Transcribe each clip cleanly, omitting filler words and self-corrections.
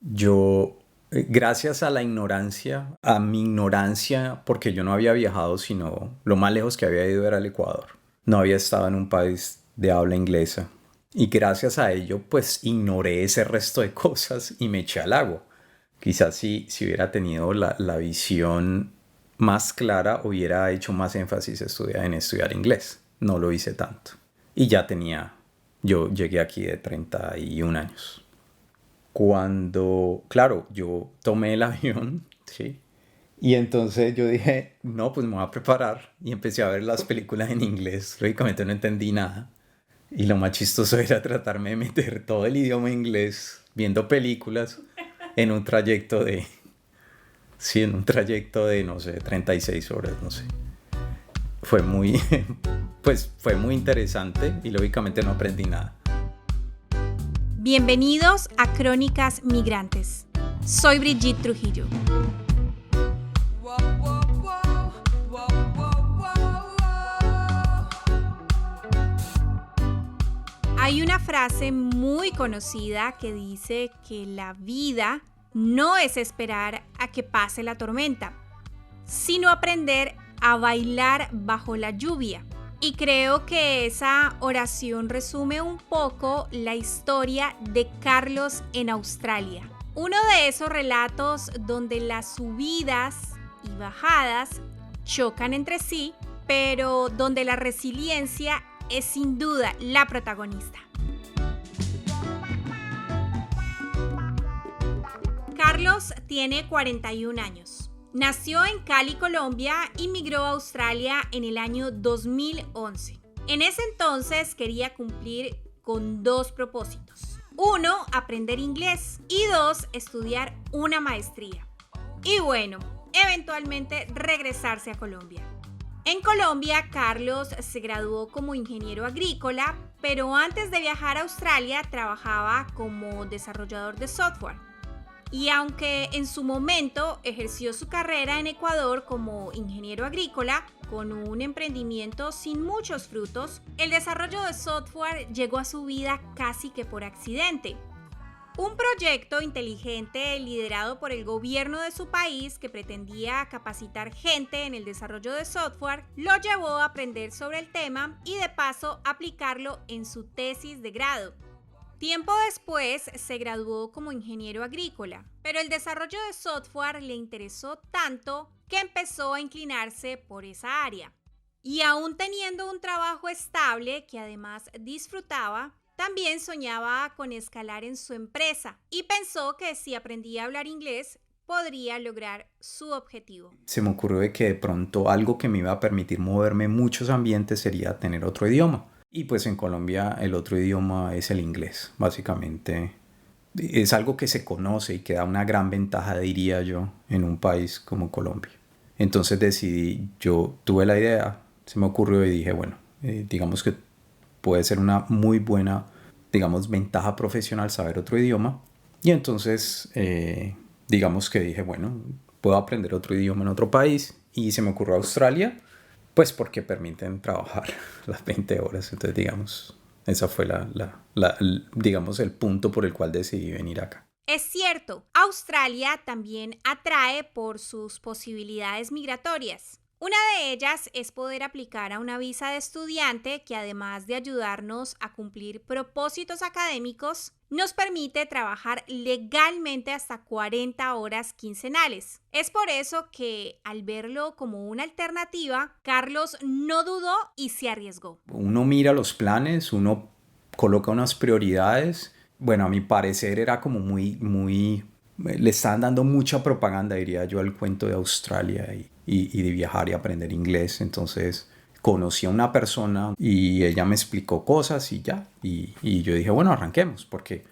Yo, gracias a mi ignorancia, porque yo no había viajado, sino lo más lejos que había ido era el Ecuador. No había estado en un país de habla inglesa. Y gracias a ello, pues ignoré ese resto de cosas y me eché al agua. Quizás si hubiera tenido la visión más clara, hubiera hecho más énfasis en estudiar inglés. No lo hice tanto. Y yo llegué aquí de 31 años. Claro, yo tomé el avión, ¿sí? Y entonces yo dije, no, pues me voy a preparar. Y empecé a ver las películas en inglés. Lógicamente no entendí nada. Y lo más chistoso era tratarme de meter todo el idioma inglés viendo películas en un trayecto de, sí, en un trayecto de, no sé, 36 horas, no sé. Fue muy, pues fue muy interesante y lógicamente no aprendí nada. Bienvenidos a Crónicas Migrantes. Soy Brigitte Trujillo. Hay una frase muy conocida que dice que la vida no es esperar a que pase la tormenta, sino aprender a bailar bajo la lluvia. Y creo que esa oración resume un poco la historia de Carlos en Australia. Uno de esos relatos donde las subidas y bajadas chocan entre sí, pero donde la resiliencia es sin duda la protagonista. Carlos tiene 41 años. Nació en Cali, Colombia, y migró a Australia en el año 2011. En ese entonces quería cumplir con dos propósitos. Uno, aprender inglés y dos, estudiar una maestría. Y bueno, eventualmente regresarse a Colombia. En Colombia, Carlos se graduó como ingeniero agrícola, pero antes de viajar a Australia trabajaba como desarrollador de software. Y aunque en su momento ejerció su carrera en Ecuador como ingeniero agrícola, con un emprendimiento sin muchos frutos, el desarrollo de software llegó a su vida casi que por accidente. Un proyecto inteligente liderado por el gobierno de su país que pretendía capacitar gente en el desarrollo de software lo llevó a aprender sobre el tema y de paso aplicarlo en su tesis de grado. Tiempo después se graduó como ingeniero agrícola, pero el desarrollo de software le interesó tanto que empezó a inclinarse por esa área. Y aún teniendo un trabajo estable que además disfrutaba, también soñaba con escalar en su empresa y pensó que si aprendía a hablar inglés podría lograr su objetivo. Se me ocurrió de que de pronto algo que me iba a permitir moverme en muchos ambientes sería tener otro idioma. Y pues en Colombia el otro idioma es el inglés, básicamente. Es algo que se conoce y que da una gran ventaja, diría yo, en un país como Colombia. Entonces yo tuve la idea, se me ocurrió y dije, bueno, digamos que puede ser una muy buena, digamos, ventaja profesional saber otro idioma. Y entonces, digamos que dije, bueno, puedo aprender otro idioma en otro país. Y se me ocurrió Australia, pues porque permiten trabajar las 20 horas. Entonces, digamos, esa fue digamos, el punto por el cual decidí venir acá. Es cierto, Australia también atrae por sus posibilidades migratorias. Una de ellas es poder aplicar a una visa de estudiante que además de ayudarnos a cumplir propósitos académicos, nos permite trabajar legalmente hasta 40 horas quincenales. Es por eso que, al verlo como una alternativa, Carlos no dudó y se arriesgó. Uno mira los planes, uno coloca unas prioridades. Bueno, a mi parecer era como le estaban dando mucha propaganda, diría yo, al cuento de Australia y de viajar y aprender inglés. Entonces conocí a una persona y ella me explicó cosas y ya. Y yo dije, bueno, arranquemos, porque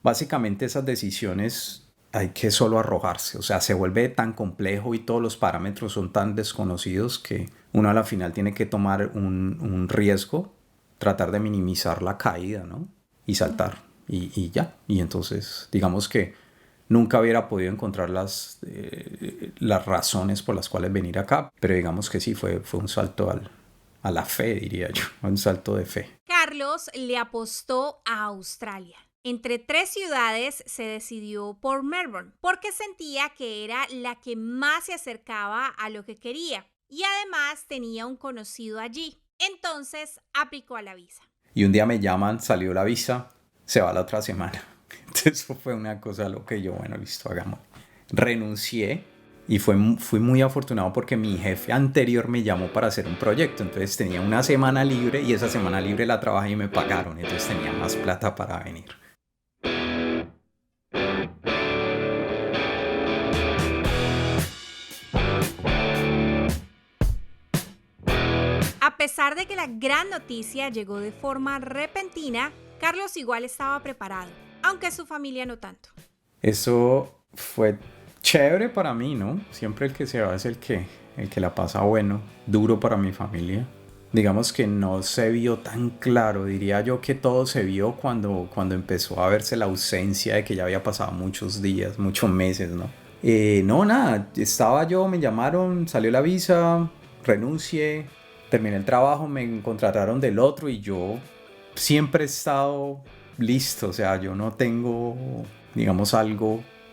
básicamente esas decisiones hay que solo arrojarse. O sea, se vuelve tan complejo y todos los parámetros son tan desconocidos que uno a la final tiene que tomar un riesgo, tratar de minimizar la caída, ¿no? Y saltar. Y ya. Y entonces, digamos que nunca hubiera podido encontrar las razones por las cuales venir acá, pero digamos que sí, fue un salto a la fe, diría yo, un salto de fe. Carlos le apostó a Australia. Entre 3 ciudades se decidió por Melbourne, porque sentía que era la que más se acercaba a lo que quería y además tenía un conocido allí. Entonces aplicó a la visa. Y un día me llaman, salió la visa, se va la otra semana. Entonces eso fue una cosa loca y yo, bueno, listo, hagamos. Renuncié y fui muy afortunado porque mi jefe anterior me llamó para hacer un proyecto. Entonces tenía una semana libre y esa semana libre la trabajé y me pagaron. Entonces tenía más plata para venir. A pesar de que la gran noticia llegó de forma repentina, Carlos igual estaba preparado, aunque su familia no tanto. Eso fue chévere para mí, ¿no? Siempre el que se va es el que la pasa bueno, duro para mi familia. Digamos que no se vio tan claro, diría yo que todo se vio cuando empezó a verse la ausencia de que ya había pasado muchos días, muchos meses, ¿no? No, nada, estaba yo, me llamaron, salió la visa, renuncié, terminé el trabajo, me contrataron del otro y yo siempre he estado listo, o sea, yo no tengo, digamos,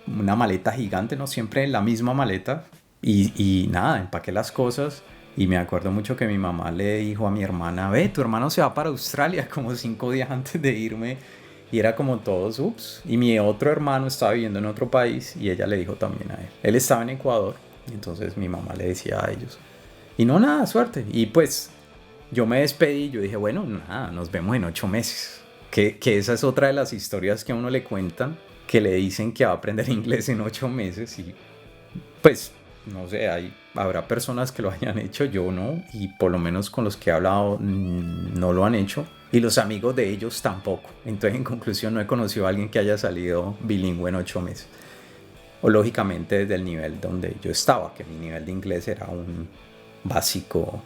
una maleta gigante, no, siempre en la misma maleta y nada, empaqué las cosas y me acuerdo mucho que mi mamá le dijo a mi hermana, ve, tu hermano se va para Australia como 5 días antes de irme y era como todos, ups, y mi otro hermano estaba viviendo en otro país y ella le dijo también a él estaba en Ecuador y entonces mi mamá le decía a ellos y no, nada, suerte, y pues yo me despedí y yo dije, bueno, nada, nos vemos en 8 meses. Que esa es otra de las historias que a uno le cuentan, que le dicen que va a aprender inglés en 8 meses y pues, no sé, habrá personas que lo hayan hecho, yo no, y por lo menos con los que he hablado no lo han hecho, y los amigos de ellos tampoco. Entonces, en conclusión, no he conocido a alguien que haya salido bilingüe en 8 meses. O lógicamente desde el nivel donde yo estaba, que mi nivel de inglés era un básico,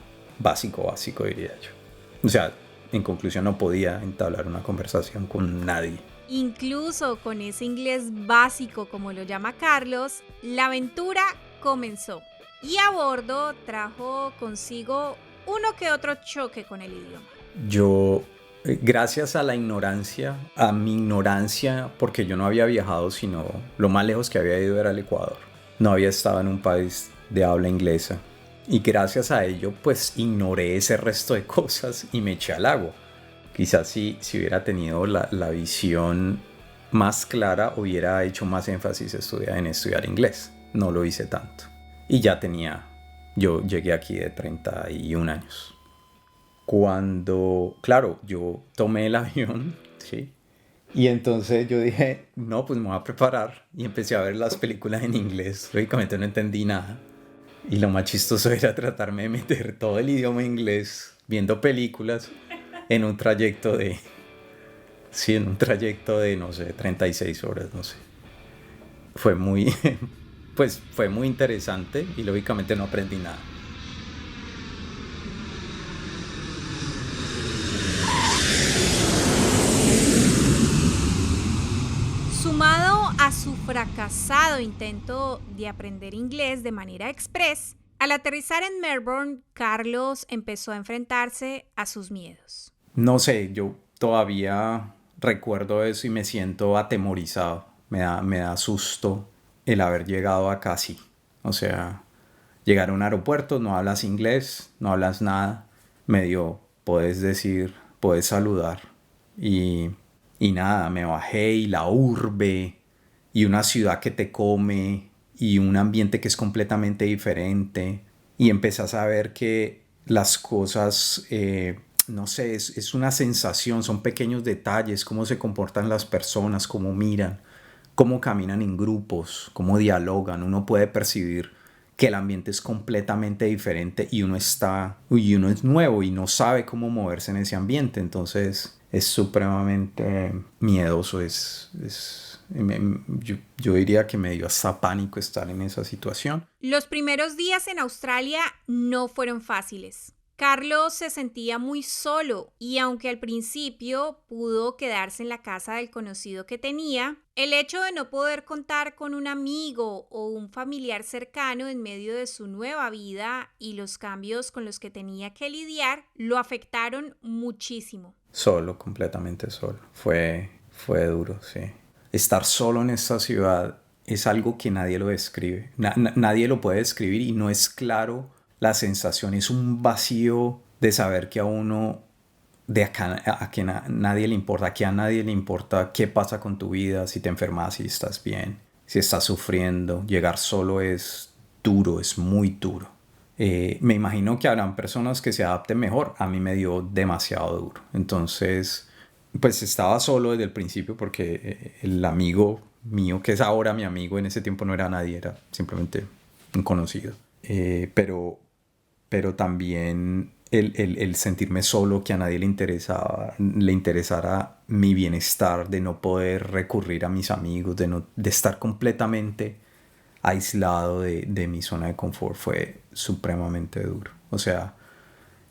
diría yo. O sea, en conclusión no podía entablar una conversación con nadie. Incluso con ese inglés básico, como lo llama Carlos, la aventura comenzó. Y a bordo trajo consigo uno que otro choque con el idioma. Yo, gracias a mi ignorancia, porque yo no había viajado, sino lo más lejos que había ido era el Ecuador. No había estado en un país de habla inglesa. Y gracias a ello, pues ignoré ese resto de cosas y me eché al agua. Quizás si hubiera tenido la visión más clara, hubiera hecho más énfasis en estudiar inglés. No lo hice tanto. Y yo llegué aquí de 31 años. Claro, yo tomé el avión, ¿sí? Y entonces yo dije, no, pues me voy a preparar. Y empecé a ver las películas en inglés. Lógicamente no entendí nada. Y lo más chistoso era tratarme de meter todo el idioma inglés viendo películas en un trayecto de, no sé, 36 horas, no sé. Fue muy interesante y lógicamente no aprendí nada. Sumado a su fracasado intento de aprender inglés de manera express, al aterrizar en Melbourne, Carlos empezó a enfrentarse a sus miedos. No sé, yo todavía recuerdo eso y me siento atemorizado. Me da susto el haber llegado acá así. O sea, llegar a un aeropuerto, no hablas inglés, no hablas nada. Medio puedes decir, puedes saludar. Y nada, me bajé y la urbe y una ciudad que te come y un ambiente que es completamente diferente. Y empezás a ver que las cosas, no sé, es una sensación, son pequeños detalles, cómo se comportan las personas, cómo miran, cómo caminan en grupos, cómo dialogan. Uno puede percibir que el ambiente es completamente diferente y uno es nuevo y no sabe cómo moverse en ese ambiente. Entonces es supremamente miedoso. Yo diría que me dio hasta pánico estar en esa situación. Los primeros días en Australia no fueron fáciles. Carlos se sentía muy solo y aunque al principio pudo quedarse en la casa del conocido que tenía, el hecho de no poder contar con un amigo o un familiar cercano en medio de su nueva vida y los cambios con los que tenía que lidiar lo afectaron muchísimo. Solo, completamente solo. Fue Fue duro, sí. Estar solo en esta ciudad es algo que nadie lo describe. Nadie lo puede describir y no es claro la sensación. Es un vacío de saber que a uno, de acá, a que nadie le importa, que a nadie le importa qué pasa con tu vida, si te enfermas, si estás bien, si estás sufriendo. Llegar solo es duro, es muy duro. Me imagino que habrán personas que se adapten mejor. A mí me dio demasiado duro. Entonces, pues estaba solo desde el principio porque el amigo mío, que es ahora mi amigo, en ese tiempo no era nadie, era simplemente un conocido. Pero también el sentirme solo, que a nadie le interesara mi bienestar, de no poder recurrir a mis amigos, de estar completamente aislado de mi zona de confort, fue supremamente duro. O sea,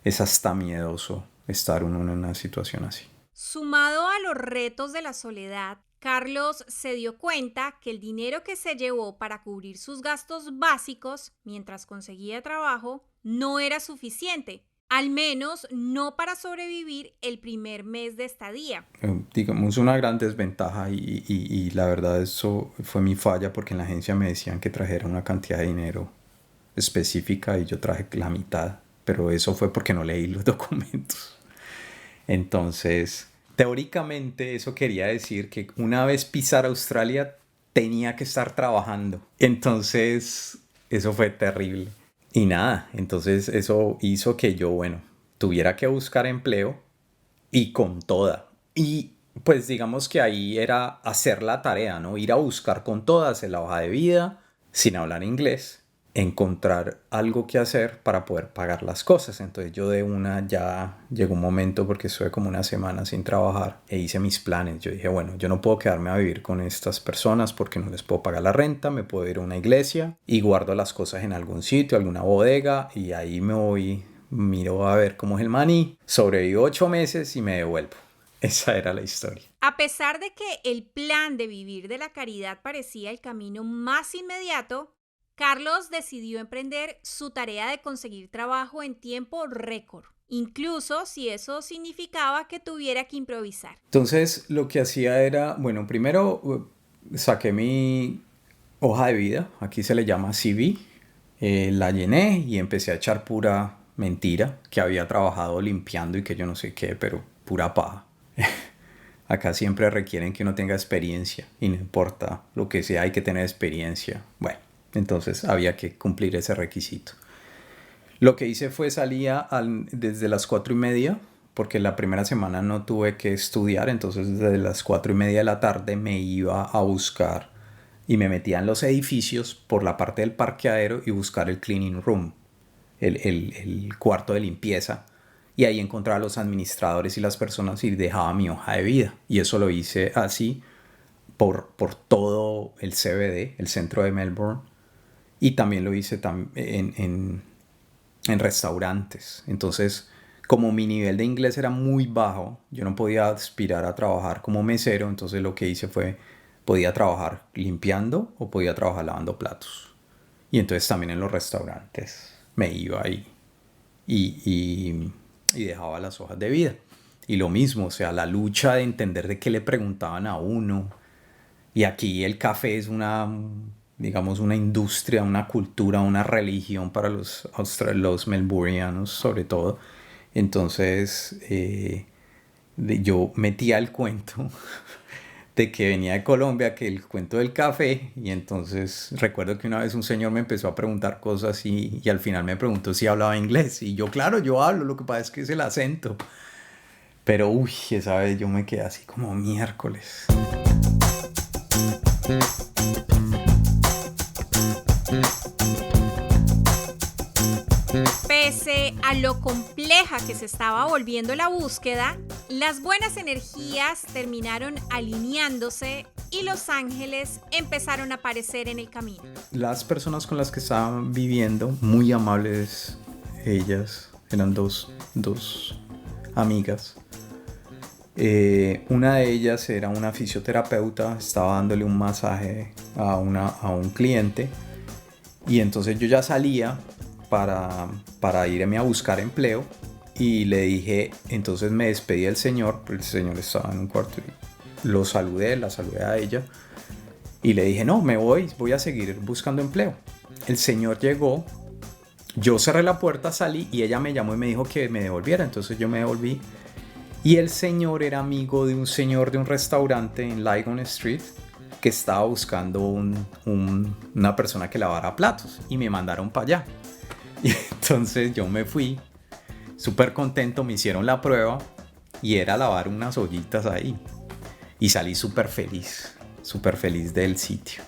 es hasta miedoso estar uno en una situación así. Sumado a los retos de la soledad, Carlos se dio cuenta que el dinero que se llevó para cubrir sus gastos básicos mientras conseguía trabajo no era suficiente, al menos no para sobrevivir el primer mes de estadía. Digamos, una gran desventaja y la verdad eso fue mi falla, porque en la agencia me decían que trajera una cantidad de dinero específica y yo traje la mitad, pero eso fue porque no leí los documentos. Entonces, teóricamente eso quería decir que una vez pisara Australia tenía que estar trabajando. Entonces, eso fue terrible. Y nada, entonces eso hizo que yo, bueno, tuviera que buscar empleo y con toda. Y pues digamos que ahí era hacer la tarea, ¿no? Ir a buscar con toda, hacer la hoja de vida, sin hablar inglés, encontrar algo que hacer para poder pagar las cosas. Entonces yo de una ya llegó un momento, porque estuve como una semana sin trabajar, e hice mis planes. Yo dije, bueno, yo no puedo quedarme a vivir con estas personas porque no les puedo pagar la renta. Me puedo ir a una iglesia y guardo las cosas en algún sitio, alguna bodega, y ahí me voy, miro a ver cómo es el maní, sobrevivo 8 meses y me devuelvo. Esa era la historia. A pesar de que el plan de vivir de la caridad parecía el camino más inmediato, Carlos decidió emprender su tarea de conseguir trabajo en tiempo récord, incluso si eso significaba que tuviera que improvisar. Entonces lo que hacía era, bueno, primero saqué mi hoja de vida, aquí se le llama CV, la llené y empecé a echar pura mentira, que había trabajado limpiando y que yo no sé qué, pero pura paja. Acá siempre requieren que uno tenga experiencia y no importa lo que sea, hay que tener experiencia. Bueno, entonces había que cumplir ese requisito. Lo que hice fue desde las 4:30, porque la primera semana no tuve que estudiar, entonces desde las 4:30 de la tarde me iba a buscar y me metía en los edificios por la parte del parqueadero y buscar el cleaning room, el cuarto de limpieza. Y ahí encontraba a los administradores y las personas y dejaba mi hoja de vida. Y eso lo hice así por todo el CBD, el centro de Melbourne. Y también lo hice en restaurantes. Entonces, como mi nivel de inglés era muy bajo, yo no podía aspirar a trabajar como mesero. Entonces lo que hice fue, podía trabajar limpiando o podía trabajar lavando platos. Y entonces también en los restaurantes me iba ahí y dejaba las hojas de vida. Y lo mismo, o sea, la lucha de entender de qué le preguntaban a uno. Y aquí el café es digamos, una industria, una cultura, una religión para los melbournianos sobre todo. Entonces yo metía el cuento de que venía de Colombia, que el cuento del café, y entonces recuerdo que una vez un señor me empezó a preguntar cosas y al final me preguntó si hablaba inglés, y yo, claro, yo hablo, lo que pasa es que es el acento. Pero uy, esa vez yo me quedé así como miércoles. Pese a lo compleja que se estaba volviendo la búsqueda, las buenas energías terminaron alineándose y los ángeles empezaron a aparecer en el camino. Las personas con las que estaban viviendo, muy amables ellas, eran dos amigas. Una de ellas era una fisioterapeuta, estaba dándole un masaje a un cliente, y entonces yo ya salía para irme a buscar empleo y le dije, entonces me despedí del señor, porque el señor estaba en un cuarto la saludé a ella y le dije, no, me voy a seguir buscando empleo. El señor llegó, yo cerré la puerta, salí y ella me llamó y me dijo que me devolviera, entonces yo me devolví. Y el señor era amigo de un señor de un restaurante en Lygon Street que estaba buscando una persona que lavara platos y me mandaron para allá. Y entonces yo me fui súper contento, me hicieron la prueba y era lavar unas ollitas ahí. Y salí súper feliz del sitio.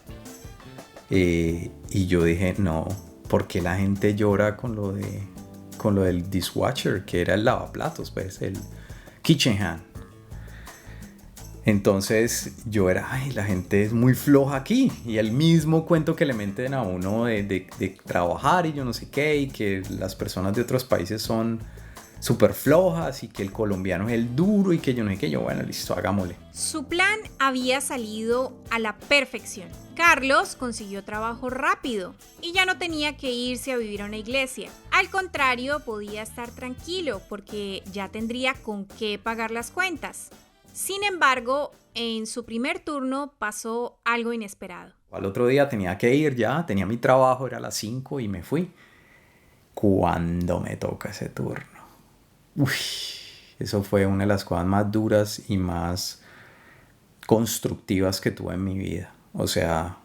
Y yo dije, no, ¿por qué la gente llora con lo del dishwasher, que era el lavaplatos, pues, el kitchen hand? Entonces yo era, la gente es muy floja aquí. Y el mismo cuento que le meten a uno de trabajar y yo no sé qué, y que las personas de otros países son súper flojas y que el colombiano es el duro y que yo no sé qué. Yo, bueno, listo, hagámosle. Su plan había salido a la perfección. Carlos consiguió trabajo rápido y ya no tenía que irse a vivir a una iglesia. Al contrario, podía estar tranquilo porque ya tendría con qué pagar las cuentas. Sin embargo, en su primer turno pasó algo inesperado. Al otro día tenía que ir ya, tenía mi trabajo, era a las 5 y me fui. Cuando me toca ese turno. Eso fue una de las cosas más duras y más constructivas que tuve en mi vida. O sea,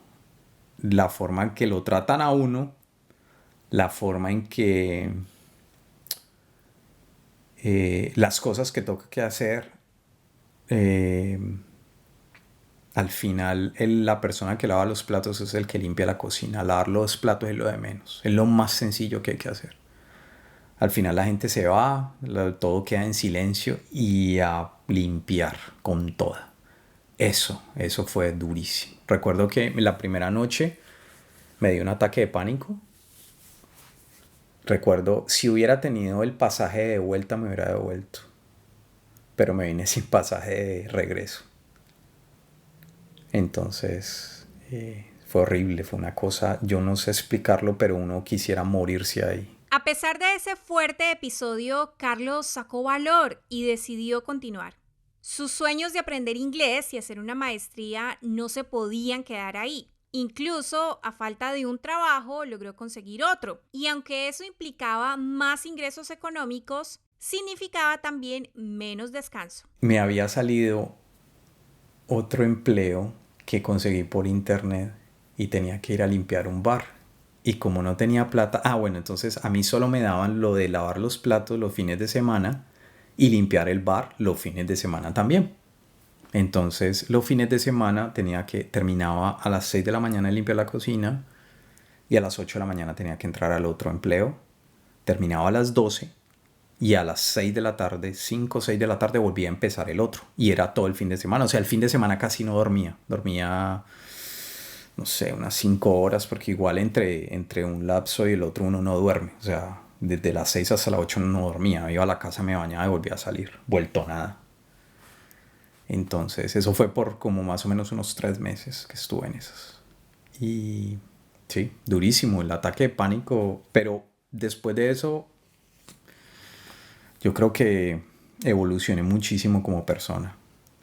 la forma en que lo tratan a uno, la forma en que las cosas que toca que hacer, al final la persona que lava los platos es el que limpia la cocina. Lavar los platos es lo de menos, es lo más sencillo que hay que hacer. Al final la gente se va, todo queda en silencio y a limpiar con toda. Eso fue durísimo. Recuerdo que la primera noche me dio un ataque de pánico. Recuerdo, si hubiera tenido el pasaje de vuelta me hubiera devuelto. Pero me vine sin pasaje de regreso. Entonces fue horrible, fue una cosa, yo no sé explicarlo, pero uno quisiera morirse ahí. A pesar de ese fuerte episodio, Carlos sacó valor y decidió continuar. Sus sueños de aprender inglés y hacer una maestría no se podían quedar ahí. Incluso, a falta de un trabajo, logró conseguir otro. Y aunque eso implicaba más ingresos económicos, significaba también menos descanso. Me había salido otro empleo que conseguí por internet y tenía que ir a limpiar un bar. Y como no tenía plata, entonces a mí solo me daban lo de lavar los platos los fines de semana y limpiar el bar los fines de semana también. Entonces los fines de semana terminaba a las 6 de la mañana de limpiar la cocina y a las 8 de la mañana tenía que entrar al otro empleo. Terminaba a las 12 y a las 6 de la tarde, 5 o 6 de la tarde volvía a empezar el otro. Y era todo el fin de semana. O sea, el fin de semana casi no dormía. Dormía, no sé, unas 5 horas porque igual entre un lapso y el otro uno no duerme. O sea, desde las 6 hasta las 8 no dormía. Iba a la casa, me bañaba y volvía a salir. Vuelto nada. Entonces, eso fue por como más o menos unos 3 meses que estuve en esas. Y sí, durísimo el ataque de pánico. Pero después de eso, yo creo que evolucioné muchísimo como persona,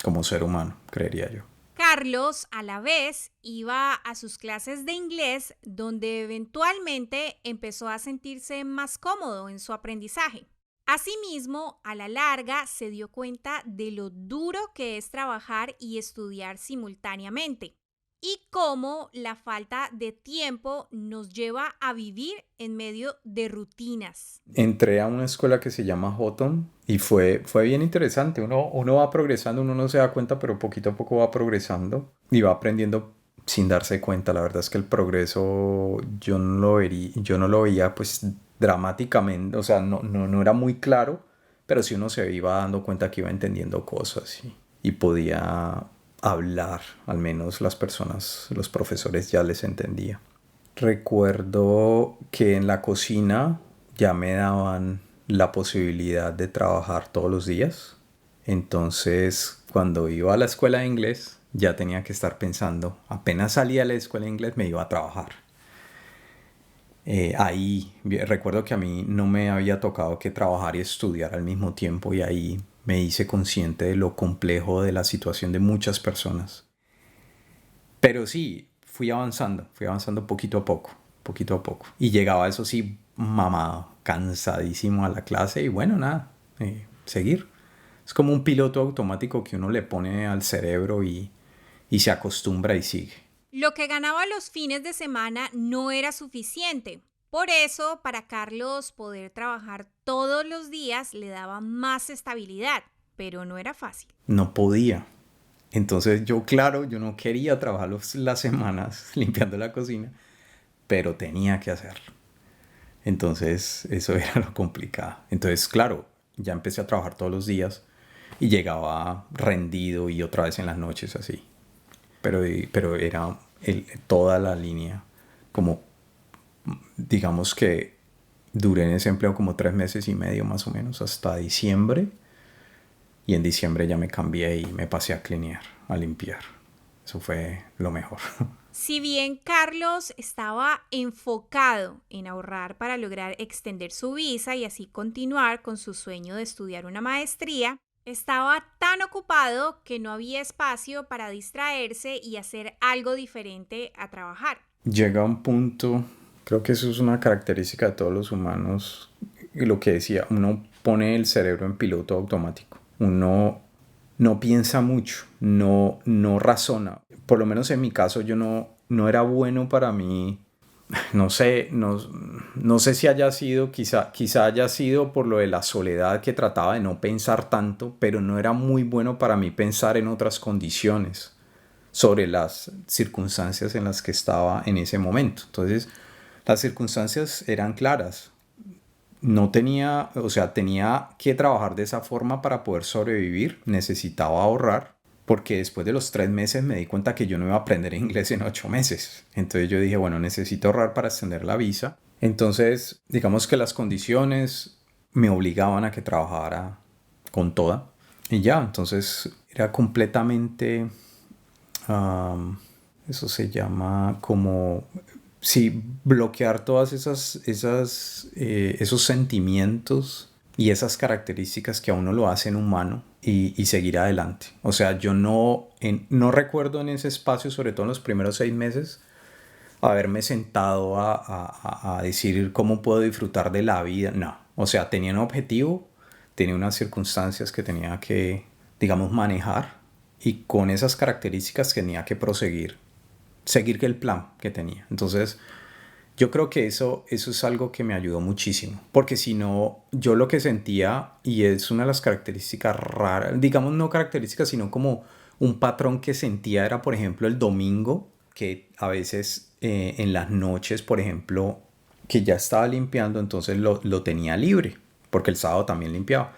como ser humano, creería yo. Carlos, a la vez, iba a sus clases de inglés, donde eventualmente empezó a sentirse más cómodo en su aprendizaje. Asimismo, a la larga se dio cuenta de lo duro que es trabajar y estudiar simultáneamente y cómo la falta de tiempo nos lleva a vivir en medio de rutinas. Entré a una escuela que se llama Houghton y fue bien interesante. Uno va progresando, uno no se da cuenta, pero poquito a poco va progresando y va aprendiendo sin darse cuenta. La verdad es que el progreso yo no lo veía pues dramáticamente, o sea, no era muy claro, pero sí uno se iba dando cuenta que iba entendiendo cosas y podía hablar, al menos las personas, los profesores ya les entendía. Recuerdo que en la cocina ya me daban la posibilidad de trabajar todos los días. Entonces, cuando iba a la escuela de inglés, ya tenía que estar pensando, apenas salía de la escuela de inglés me iba a trabajar. Ahí recuerdo que a mí no me había tocado que trabajar y estudiar al mismo tiempo y ahí me hice consciente de lo complejo de la situación de muchas personas. Pero sí, fui avanzando poquito a poco, poquito a poco. Y llegaba, eso sí, mamado, cansadísimo a la clase y bueno, nada, seguir. Es como un piloto automático que uno le pone al cerebro y se acostumbra y sigue. Lo que ganaba los fines de semana no era suficiente. Por eso, para Carlos, poder trabajar todos los días le daba más estabilidad, pero no era fácil. No podía. Entonces claro, yo no quería trabajar las semanas limpiando la cocina, pero tenía que hacerlo. Entonces eso era lo complicado. Entonces, claro, ya empecé a trabajar todos los días y llegaba rendido y otra vez en las noches así. Pero era toda la línea, como digamos que duré en ese empleo como 3 meses y medio más o menos, hasta diciembre. Y en diciembre ya me cambié y me pasé a clinear, a limpiar. Eso fue lo mejor. Si bien Carlos estaba enfocado en ahorrar para lograr extender su visa y así continuar con su sueño de estudiar una maestría, estaba tan ocupado que no había espacio para distraerse y hacer algo diferente a trabajar. Llega un punto, creo que eso es una característica de todos los humanos, y lo que decía, uno pone el cerebro en piloto automático. Uno no piensa mucho, no razona. Por lo menos en mi caso yo no era bueno para mí. No sé si haya sido, quizá haya sido por lo de la soledad, que trataba de no pensar tanto, pero no era muy bueno para mí pensar en otras condiciones sobre las circunstancias en las que estaba en ese momento. Entonces, las circunstancias eran claras. Tenía que trabajar de esa forma para poder sobrevivir. Necesitaba ahorrar, porque después de los 3 meses me di cuenta que yo no iba a aprender inglés en 8 meses. Entonces yo dije, bueno, necesito ahorrar para extender la visa. Entonces, digamos que las condiciones me obligaban a que trabajara con toda. Y ya, entonces era completamente, eso se llama como, sí, bloquear todas esos sentimientos y esas características que a uno lo hacen humano y seguir adelante. O sea, yo no recuerdo en ese espacio, sobre todo en los primeros 6 meses, haberme sentado a decir cómo puedo disfrutar de la vida. No, o sea, tenía un objetivo, tenía unas circunstancias que tenía que, digamos, manejar, y con esas características tenía que seguir el plan que tenía. Entonces, yo creo que eso es algo que me ayudó muchísimo, porque si no, yo lo que sentía, y es una de las características raras, digamos no características, sino como un patrón que sentía, era por ejemplo el domingo, que a veces en las noches, por ejemplo, que ya estaba limpiando, entonces lo tenía libre, porque el sábado también limpiaba.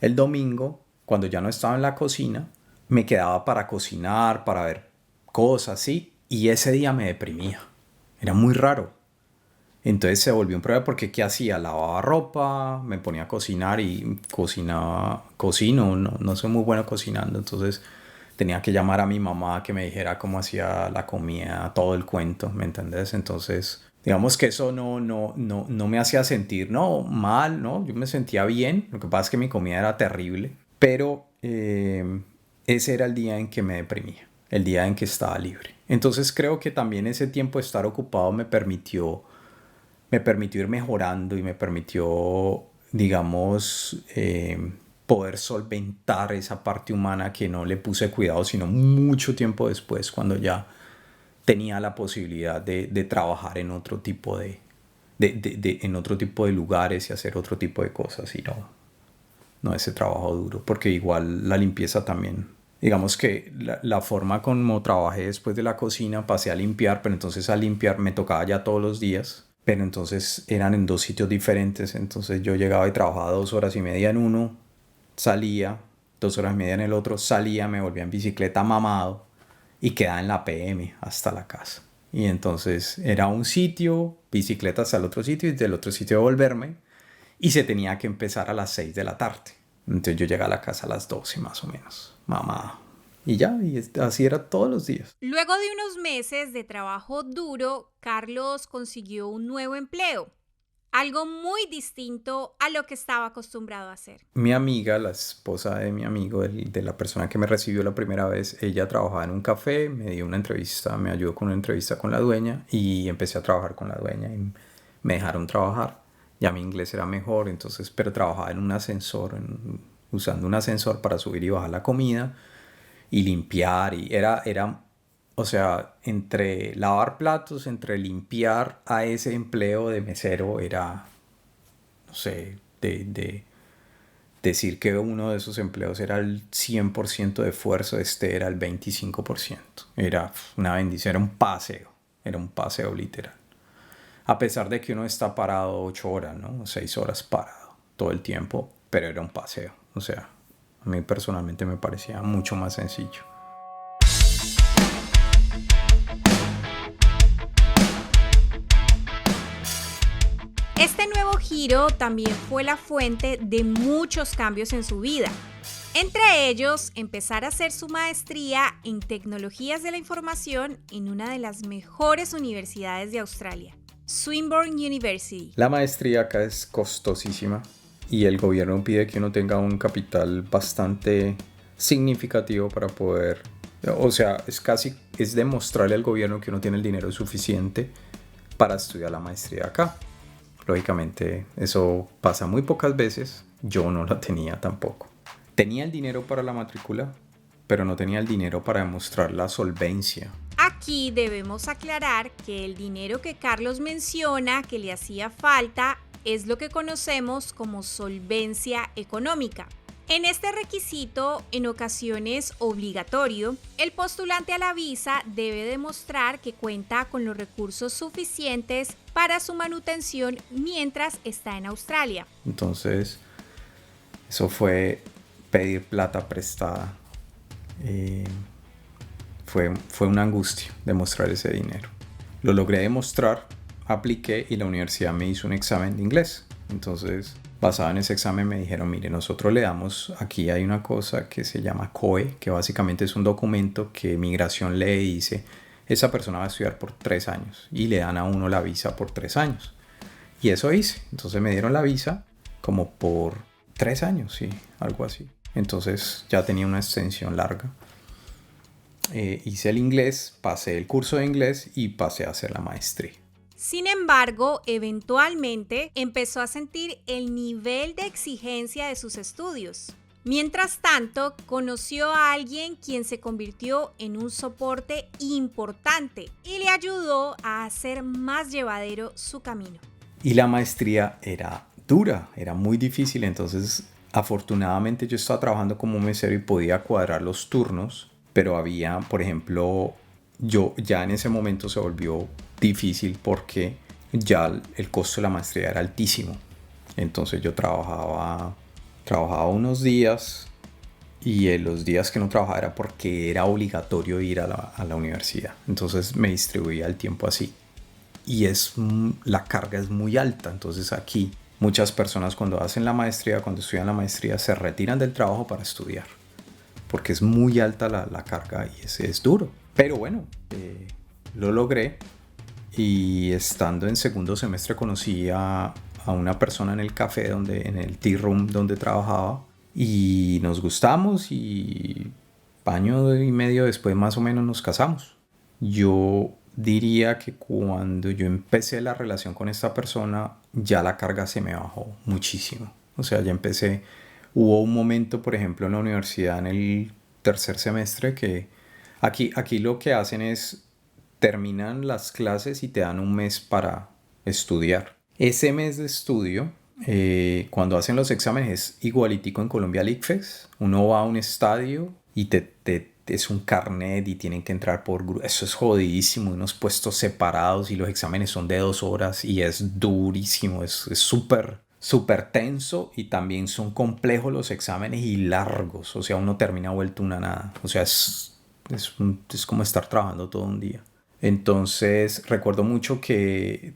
El domingo, cuando ya no estaba en la cocina, me quedaba para cocinar, para ver cosas, ¿sí? Y ese día me deprimía. Era muy raro. Entonces se volvió un problema, porque ¿qué hacía? Lavaba ropa, me ponía a cocinar y cocino, no soy muy bueno cocinando, entonces tenía que llamar a mi mamá que me dijera cómo hacía la comida, todo el cuento, ¿me entendés? Entonces, digamos que eso no me hacía sentir, mal, ¿no? Yo me sentía bien, lo que pasa es que mi comida era terrible, pero ese era el día en que me deprimía, el día en que estaba libre. Entonces creo que también ese tiempo de estar ocupado me permitió ir mejorando y me permitió, digamos, poder solventar esa parte humana que no le puse cuidado, sino mucho tiempo después, cuando ya tenía la posibilidad de trabajar en otro tipo en otro tipo de lugares y hacer otro tipo de cosas, y no ese trabajo duro, porque igual la limpieza también. Digamos que la forma como trabajé después de la cocina, pasé a limpiar, pero entonces a limpiar me tocaba ya todos los días. Pero entonces eran en 2 sitios diferentes. Entonces yo llegaba y trabajaba 2 horas y media en uno, salía, 2 horas y media en el otro, salía, me volvía en bicicleta mamado y quedaba en la PM hasta la casa. Y entonces era un sitio, bicicleta hasta el otro sitio, y del otro sitio volverme. Y se tenía que empezar a las 6 de la tarde. Entonces yo llegaba a la casa a las 12 más o menos, mamado. Y ya, y así era todos los días. Luego de unos meses de trabajo duro, Carlos consiguió un nuevo empleo. algo muy distinto a lo que estaba acostumbrado a hacer. Mi amiga, la esposa de mi amigo, de la persona que me recibió la primera vez, ella trabajaba en un café, me dio una entrevista, me ayudó con una entrevista con la dueña y empecé a trabajar con la dueña y me dejaron trabajar. Ya mi inglés era mejor, entonces, pero trabajaba en un ascensor, usando un ascensor para subir y bajar la comida y limpiar. Y o sea, entre lavar platos, entre limpiar a ese empleo de mesero era, no sé, de decir que uno de esos empleos era el 100% de esfuerzo, este era el 25%. Era una bendición, era un paseo literal. A pesar de que uno está parado 8 horas, ¿no? 6 horas parado todo el tiempo, pero era un paseo. O sea, a mí personalmente me parecía mucho más sencillo. Este nuevo giro también fue la fuente de muchos cambios en su vida. Entre ellos, empezar a hacer su maestría en tecnologías de la información en una de las mejores universidades de Australia, Swinburne University. La maestría acá es costosísima y el gobierno pide que uno tenga un capital bastante significativo para poder, o sea, es demostrarle al gobierno que uno tiene el dinero suficiente para estudiar la maestría acá. Lógicamente eso pasa muy pocas veces, yo no la tenía tampoco. Tenía el dinero para la matrícula, pero no tenía el dinero para demostrar la solvencia. Aquí debemos aclarar que el dinero que Carlos menciona que le hacía falta es lo que conocemos como solvencia económica. En este requisito, en ocasiones obligatorio, el postulante a la visa debe demostrar que cuenta con los recursos suficientes para su manutención mientras está en Australia. Entonces, eso fue pedir plata prestada. Fue una angustia demostrar ese dinero. Lo logré demostrar, apliqué y la universidad me hizo un examen de inglés. Entonces, basado en ese examen me dijeron, mire, nosotros le damos, aquí hay una cosa que se llama COE, que básicamente es un documento que migración lee y dice, esa persona va a estudiar por 3 años y le dan a uno la visa por 3 años. Y eso hice. Entonces me dieron la visa como por 3 años, sí, algo así. Entonces ya tenía una extensión larga. Hice el inglés, pasé el curso de inglés y pasé a hacer la maestría. Sin embargo, eventualmente empezó a sentir el nivel de exigencia de sus estudios. Mientras tanto, conoció a alguien quien se convirtió en un soporte importante y le ayudó a hacer más llevadero su camino. Y la maestría era dura, era muy difícil, entonces afortunadamente yo estaba trabajando como mesero y podía cuadrar los turnos, pero había, por ejemplo, ya en ese momento se volvió difícil porque ya el costo de la maestría era altísimo. Entonces yo trabajaba unos días y en los días que no trabajaba era porque era obligatorio ir a la universidad. Entonces me distribuía el tiempo así. Y la carga es muy alta. Entonces aquí muchas personas cuando hacen la maestría, cuando estudian la maestría, se retiran del trabajo para estudiar. Porque es muy alta la carga y es duro. Pero bueno, lo logré. Y estando en segundo semestre conocí a una persona en el café, en el tea room donde trabajaba. Y nos gustamos y año y medio después más o menos nos casamos. Yo diría que cuando yo empecé la relación con esta persona, ya la carga se me bajó muchísimo. O sea, ya hubo un momento, por ejemplo, en la universidad en el tercer semestre que aquí lo que hacen es terminan las clases y te dan un mes para estudiar. Ese mes de estudio, cuando hacen los exámenes, es igualitico en Colombia al ICFES. Uno va a un estadio y es un carnet y tienen que entrar por grupo. Eso es jodidísimo, unos puestos separados y los exámenes son de 2 horas y es durísimo, es súper tenso y también son complejos los exámenes y largos. O sea, uno termina vuelto una nada. O sea, es como estar trabajando todo un día. Entonces recuerdo mucho que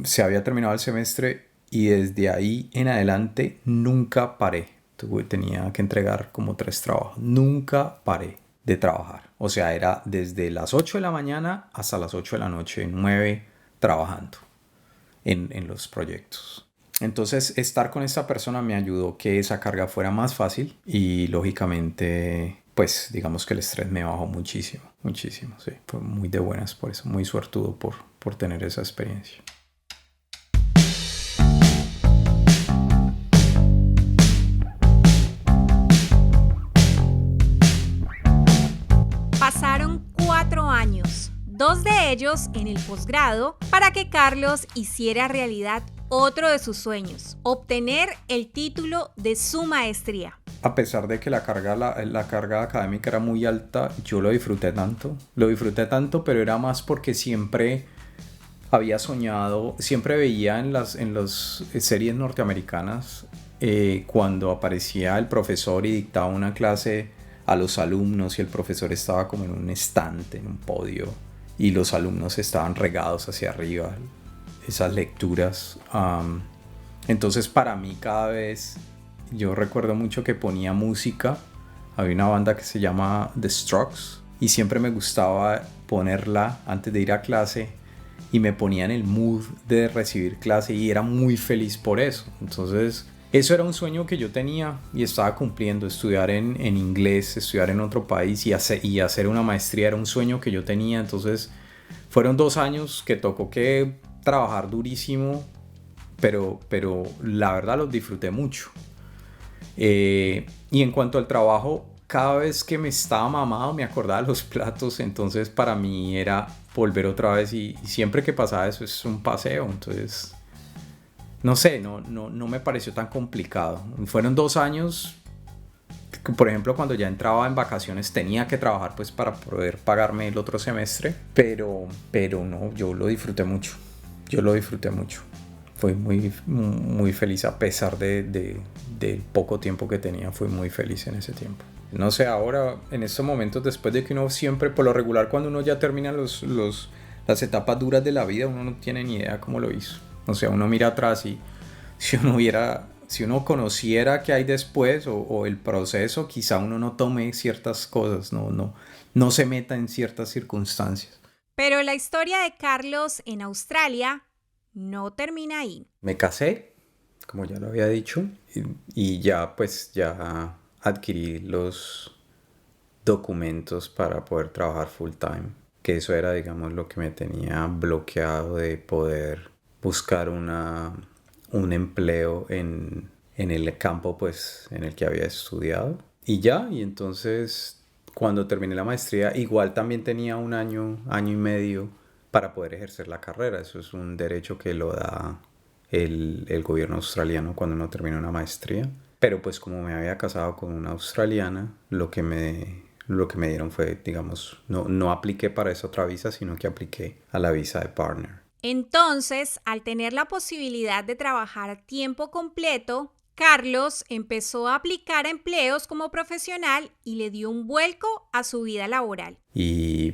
se había terminado el semestre y desde ahí en adelante nunca paré. Tenía que entregar como 3 trabajos. Nunca paré de trabajar. O sea, era desde las 8 de la mañana hasta las 8 de la noche, 9 trabajando. en los proyectos. Entonces, estar con esta persona me ayudó que esa carga fuera más fácil y lógicamente, pues digamos que el estrés me bajó muchísimo, muchísimo, sí. Fue muy de buenas por eso, muy suertudo por tener esa experiencia. Pasaron 4 años, 2 de ellos en el posgrado, para que Carlos hiciera realidad otro de sus sueños, obtener el título de su maestría. A pesar de que la carga académica era muy alta, yo lo disfruté tanto, pero era más porque siempre había soñado, siempre veía en las series norteamericanas cuando aparecía el profesor y dictaba una clase a los alumnos y el profesor estaba como en un estante, en un podio, y los alumnos estaban regados hacia arriba, esas lecturas. Entonces para mí cada vez, yo recuerdo mucho que ponía música, había una banda que se llama The Strokes y siempre me gustaba ponerla antes de ir a clase y me ponía en el mood de recibir clase y era muy feliz por eso. Entonces eso era un sueño que yo tenía y estaba cumpliendo, estudiar en inglés, estudiar en otro país y hacer una maestría era un sueño que yo tenía. Entonces fueron 2 años que tocó que trabajar durísimo, pero la verdad los disfruté mucho. Y en cuanto al trabajo, cada vez que me estaba mamado me acordaba de los platos, entonces para mí era volver otra vez y siempre que pasaba eso es un paseo, entonces no sé, no me pareció tan complicado. Fueron 2 años, por ejemplo, cuando ya entraba en vacaciones tenía que trabajar pues para poder pagarme el otro semestre, pero no, yo lo disfruté mucho. Fui muy feliz a pesar del poco tiempo que tenía. Fui muy feliz en ese tiempo. No sé, ahora en estos momentos, después de que uno siempre, por lo regular, cuando uno ya termina las etapas duras de la vida, uno no tiene ni idea cómo lo hizo. O sea, uno mira atrás y si uno conociera qué hay después o el proceso, quizá uno no tome ciertas cosas, no se meta en ciertas circunstancias. Pero la historia de Carlos en Australia no termina ahí. Me casé, como ya lo había dicho, y ya adquirí los documentos para poder trabajar full time, que eso era, digamos, lo que me tenía bloqueado de poder buscar un empleo en el campo pues en el que había estudiado. Y entonces cuando terminé la maestría, igual también tenía un año y medio para poder ejercer la carrera. Eso es un derecho que lo da el gobierno australiano cuando uno termina una maestría. Pero pues como me había casado con una australiana, lo que me dieron fue, digamos, no apliqué para esa otra visa, sino que apliqué a la visa de partner. Entonces, al tener la posibilidad de trabajar a tiempo completo, Carlos empezó a aplicar a empleos como profesional y le dio un vuelco a su vida laboral. Y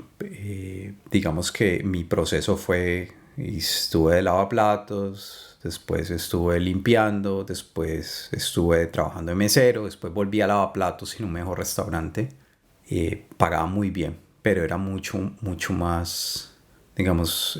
digamos que mi proceso estuve de lavaplatos, después estuve limpiando, después estuve trabajando de mesero, después volví a lavaplatos en un mejor restaurante. Pagaba muy bien, pero era mucho más... Digamos,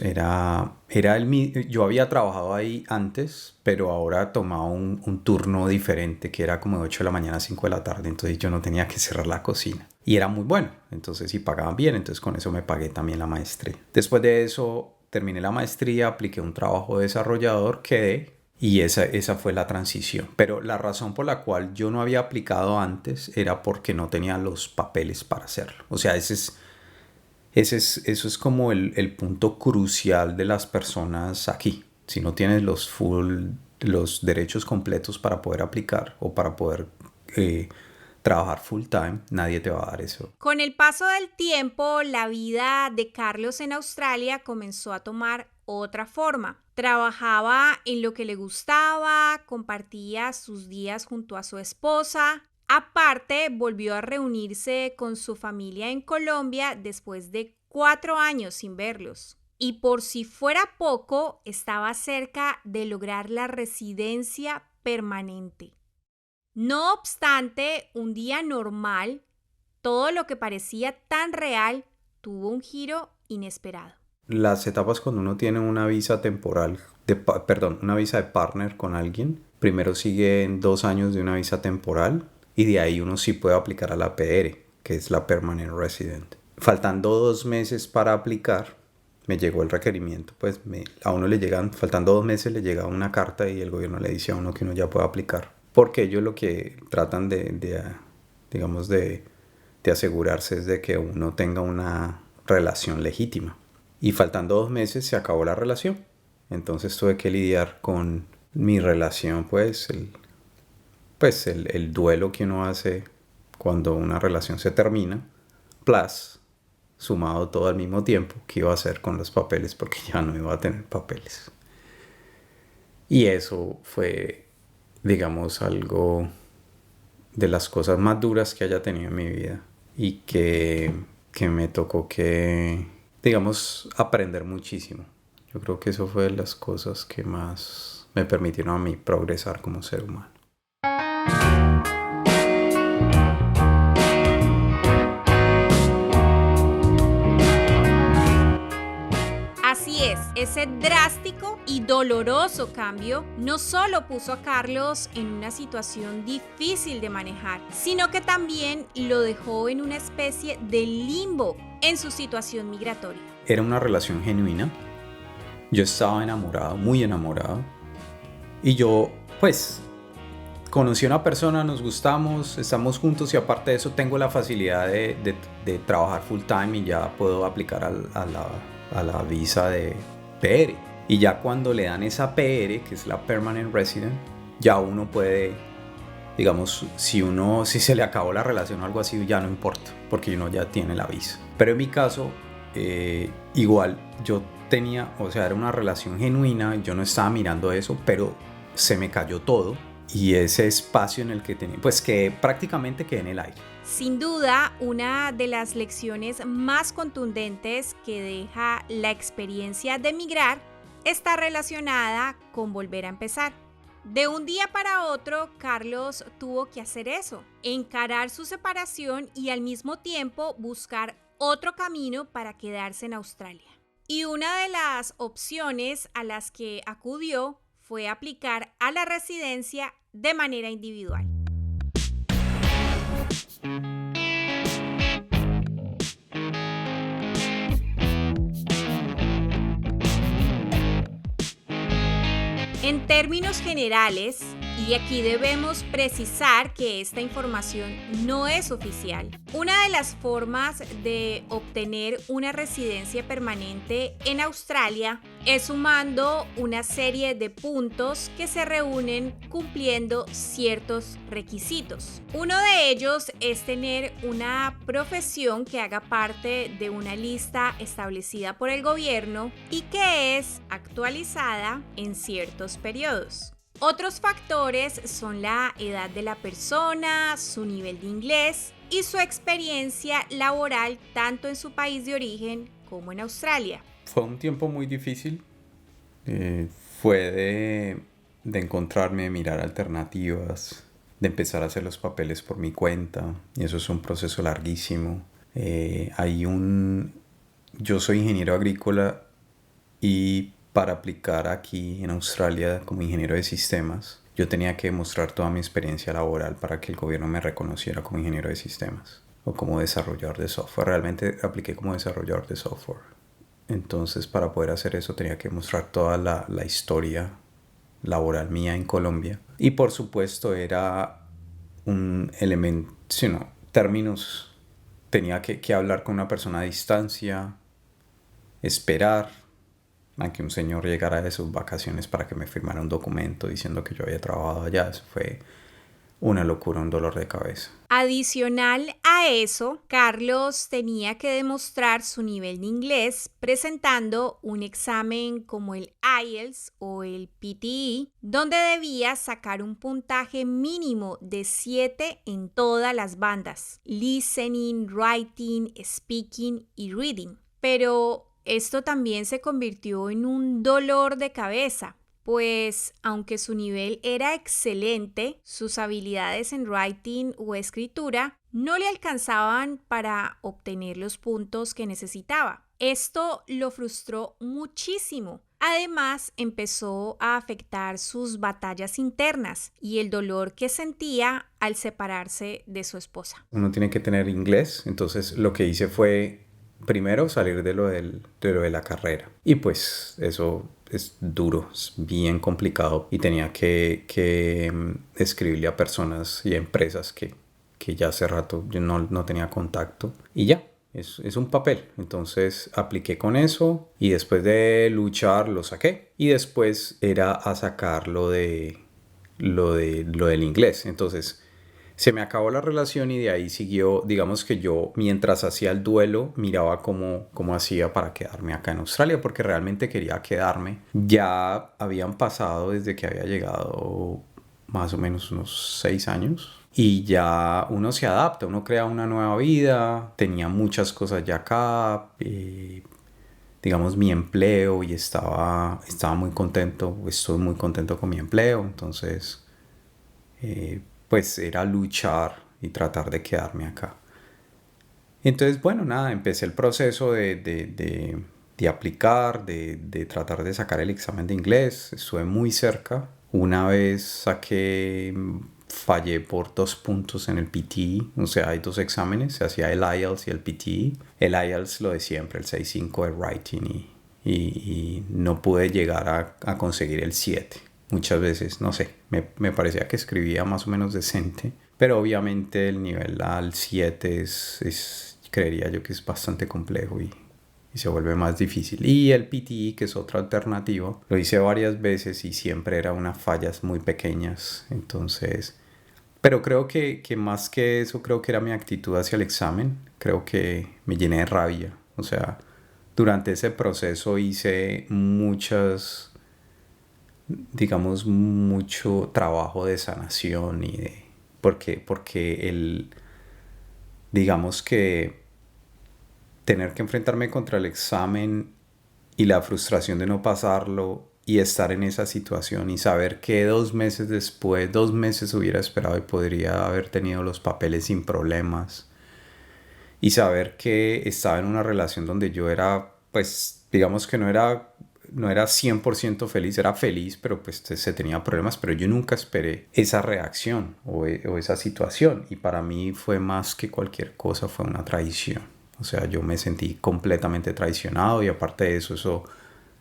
yo había trabajado ahí antes, pero ahora tomaba un turno diferente, que era como de 8 de la mañana a 5 de la tarde, entonces yo no tenía que cerrar la cocina. Y era muy bueno, entonces sí pagaban bien, entonces con eso me pagué también la maestría. Después de eso terminé la maestría, apliqué un trabajo de desarrollador, quedé, y esa fue la transición. Pero la razón por la cual yo no había aplicado antes era porque no tenía los papeles para hacerlo. O sea, eso es como el punto crucial de las personas aquí. Si no tienes los derechos completos para poder aplicar o para poder trabajar full time, nadie te va a dar eso. Con el paso del tiempo, la vida de Carlos en Australia comenzó a tomar otra forma. Trabajaba en lo que le gustaba, compartía sus días junto a su esposa. Aparte, volvió a reunirse con su familia en Colombia después de 4 años sin verlos. Y por si fuera poco, estaba cerca de lograr la residencia permanente. No obstante, un día normal, todo lo que parecía tan real tuvo un giro inesperado. las etapas cuando uno tiene una visa temporal, una visa de partner con alguien, primero siguen 2 años de una visa temporal y de ahí uno sí puede aplicar a la PR, que es la Permanent Resident. Faltando 2 meses para aplicar, me llegó el requerimiento, pues a uno le llegan, faltando 2 meses le llega una carta y el gobierno le dice a uno que uno ya puede aplicar. Porque ellos lo que tratan digamos, de asegurarse es de que uno tenga una relación legítima. Y faltando 2 meses se acabó la relación. Entonces tuve que lidiar con mi relación, pues el duelo que uno hace cuando una relación se termina, plus sumado todo al mismo tiempo, que iba a hacer con los papeles porque ya no iba a tener papeles. Y eso fue, digamos, algo de las cosas más duras que haya tenido en mi vida y que me tocó digamos, aprender muchísimo. Yo creo que eso fue de las cosas que más me permitieron a mí progresar como ser humano. Así es, ese drástico y doloroso cambio no solo puso a Carlos en una situación difícil de manejar, sino que también lo dejó en una especie de limbo en su situación migratoria. Era una relación genuina. Yo estaba enamorado, muy enamorado. Y yo, pues, conocí a una persona, nos gustamos, estamos juntos y aparte de eso tengo la facilidad de trabajar full time y ya puedo aplicar a la visa de PR. Y ya cuando le dan esa PR, que es la Permanent Resident, ya uno puede, digamos, si se le acabó la relación o algo así, ya no importa, porque uno ya tiene la visa. Pero en mi caso, igual yo tenía, o sea, era una relación genuina, yo no estaba mirando eso, pero se me cayó todo y ese espacio en el que tenía, pues que prácticamente quedé en el aire. Sin duda, una de las lecciones más contundentes que deja la experiencia de migrar está relacionada con volver a empezar. De un día para otro, Carlos tuvo que hacer eso, encarar su separación y al mismo tiempo buscar otro camino para quedarse en Australia. Y una de las opciones a las que acudió fue aplicar a la residencia de manera individual. En términos generales, y aquí debemos precisar que esta información no es oficial, una de las formas de obtener una residencia permanente en Australia es sumando una serie de puntos que se reúnen cumpliendo ciertos requisitos. Uno de ellos es tener una profesión que haga parte de una lista establecida por el gobierno y que es actualizada en ciertos periodos. Otros factores son la edad de la persona, su nivel de inglés y su experiencia laboral tanto en su país de origen como en Australia. Fue un tiempo muy difícil. Fue de encontrarme, mirar alternativas, de empezar a hacer los papeles por mi cuenta. Y eso es un proceso larguísimo. Yo soy ingeniero agrícola y para aplicar aquí en Australia como ingeniero de sistemas, yo tenía que mostrar toda mi experiencia laboral para que el gobierno me reconociera como ingeniero de sistemas o como desarrollador de software. Realmente apliqué como desarrollador de software. Entonces, para poder hacer eso tenía que mostrar toda la historia laboral mía en Colombia. Y por supuesto era un elemento, términos, tenía que hablar con una persona a distancia, esperar a que un señor llegara de sus vacaciones para que me firmara un documento diciendo que yo había trabajado allá. Eso fue una locura, un dolor de cabeza. Adicional a eso, Carlos tenía que demostrar su nivel de inglés presentando un examen como el IELTS o el PTE, donde debía sacar un puntaje mínimo de 7 en todas las bandas: listening, writing, speaking y reading. Pero esto también se convirtió en un dolor de cabeza, pues aunque su nivel era excelente, sus habilidades en writing o escritura no le alcanzaban para obtener los puntos que necesitaba. Esto lo frustró muchísimo. Además, empezó a afectar sus batallas internas y el dolor que sentía al separarse de su esposa. Uno tiene que tener inglés, entonces lo que hice fue primero salir de lo de la carrera. Y pues eso es duro, es bien complicado y tenía que escribirle a personas y a empresas que ya hace rato yo no tenía contacto y ya. Es un papel, entonces apliqué con eso y después de luchar lo saqué y después era a sacar lo del inglés. Entonces se me acabó la relación y de ahí siguió, digamos que yo mientras hacía el duelo miraba cómo hacía para quedarme acá en Australia porque realmente quería quedarme. Ya habían pasado desde que había llegado más o menos unos 6 años. Y ya uno se adapta, uno crea una nueva vida, tenía muchas cosas ya acá, digamos mi empleo y estaba muy contento, estoy muy contento con mi empleo, entonces pues era luchar y tratar de quedarme acá. Entonces bueno, nada, empecé el proceso de aplicar, de tratar de sacar el examen de inglés, estuve muy cerca, una vez fallé por 2 puntos en el PTE, o sea, hay 2 exámenes, se hacía el IELTS y el PTE. El IELTS lo de siempre, el 6.5 de writing y no pude llegar a conseguir el 7. Muchas veces, no sé, me parecía que escribía más o menos decente, pero obviamente el nivel al 7 creería yo que es bastante complejo y se vuelve más difícil. Y el PTE, que es otra alternativa, lo hice varias veces y siempre eran unas fallas muy pequeñas, entonces... Pero creo que más que eso, creo que era mi actitud hacia el examen. Creo que me llené de rabia. O sea, durante ese proceso hice digamos, mucho trabajo de sanación porque digamos que tener que enfrentarme contra el examen y la frustración de no pasarlo y estar en esa situación y saber que 2 meses después, 2 meses hubiera esperado y podría haber tenido los papeles sin problemas y saber que estaba en una relación donde yo era, pues, digamos que no era 100% feliz, era feliz, pero pues se tenía problemas, pero yo nunca esperé esa reacción o esa situación y para mí fue más que cualquier cosa, fue una traición. O sea, yo me sentí completamente traicionado y aparte de eso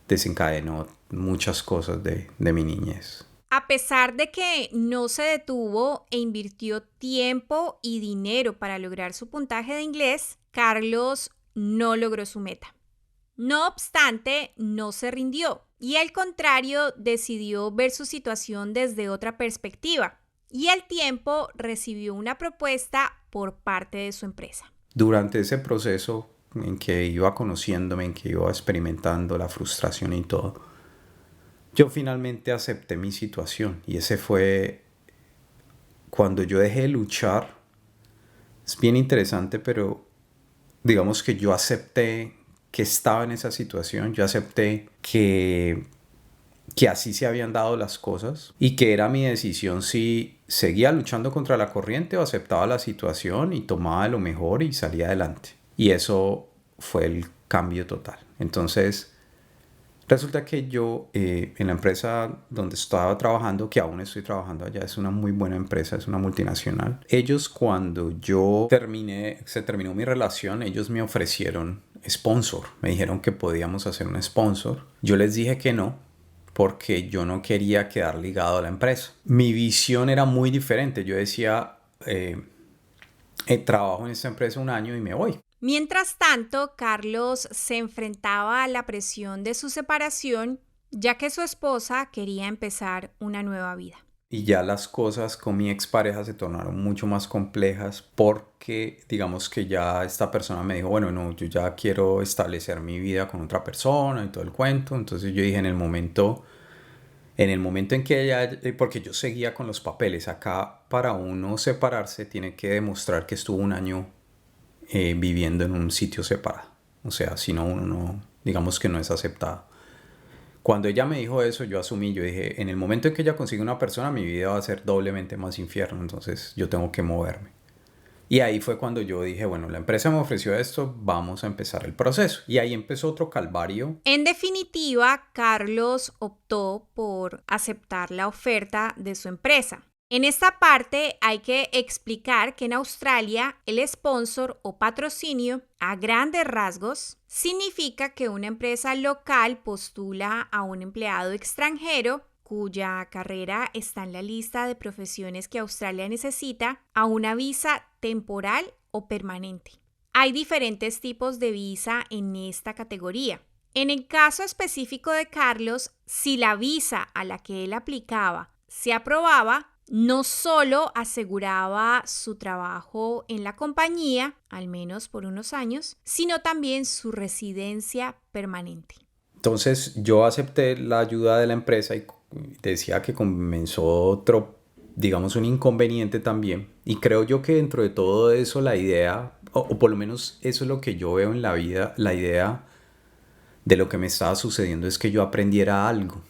desencadenó muchas cosas de mi niñez. A pesar de que no se detuvo e invirtió tiempo y dinero para lograr su puntaje de inglés, Carlos no logró su meta. No obstante, no se rindió y al contrario decidió ver su situación desde otra perspectiva y al tiempo recibió una propuesta por parte de su empresa. Durante ese proceso en que iba conociéndome, en que iba experimentando la frustración y todo, yo finalmente acepté mi situación y ese fue cuando yo dejé de luchar. Es bien interesante, pero digamos que yo acepté que estaba en esa situación, yo acepté que así se habían dado las cosas y que era mi decisión si seguía luchando contra la corriente o aceptaba la situación y tomaba lo mejor y salía adelante. Y eso fue el cambio total. Entonces, resulta que yo en la empresa donde estaba trabajando, que aún estoy trabajando allá, es una muy buena empresa, es una multinacional. Ellos cuando se terminó mi relación, ellos me ofrecieron sponsor. Me dijeron que podíamos hacer un sponsor. Yo les dije que no, porque yo no quería quedar ligado a la empresa. Mi visión era muy diferente. Yo decía, trabajo en esta empresa 1 año y me voy. Mientras tanto, Carlos se enfrentaba a la presión de su separación, ya que su esposa quería empezar una nueva vida. Y ya las cosas con mi expareja se tornaron mucho más complejas porque digamos que ya esta persona me dijo, bueno, no, yo ya quiero establecer mi vida con otra persona y todo el cuento. Entonces yo dije en el momento en que ella, porque yo seguía con los papeles, acá para uno separarse tiene que demostrar que estuvo 1 año viviendo en un sitio separado. O sea, si no, uno no, digamos que no es aceptado. Cuando ella me dijo eso, yo asumí, yo dije, en el momento en que ella consiga una persona, mi vida va a ser doblemente más infierno, entonces yo tengo que moverme. Y ahí fue cuando yo dije, bueno, la empresa me ofreció esto, vamos a empezar el proceso. Y ahí empezó otro calvario. En definitiva, Carlos optó por aceptar la oferta de su empresa. En esta parte hay que explicar que en Australia el sponsor o patrocinio, a grandes rasgos, significa que una empresa local postula a un empleado extranjero cuya carrera está en la lista de profesiones que Australia necesita a una visa temporal o permanente. Hay diferentes tipos de visa en esta categoría. En el caso específico de Carlos, si la visa a la que él aplicaba se aprobaba, no solo aseguraba su trabajo en la compañía, al menos por unos años, sino también su residencia permanente. Entonces yo acepté la ayuda de la empresa y decía que comenzó otro, digamos, un inconveniente también. Y creo yo que dentro de todo eso la idea, o por lo menos eso es lo que yo veo en la vida, la idea de lo que me estaba sucediendo es que yo aprendiera algo.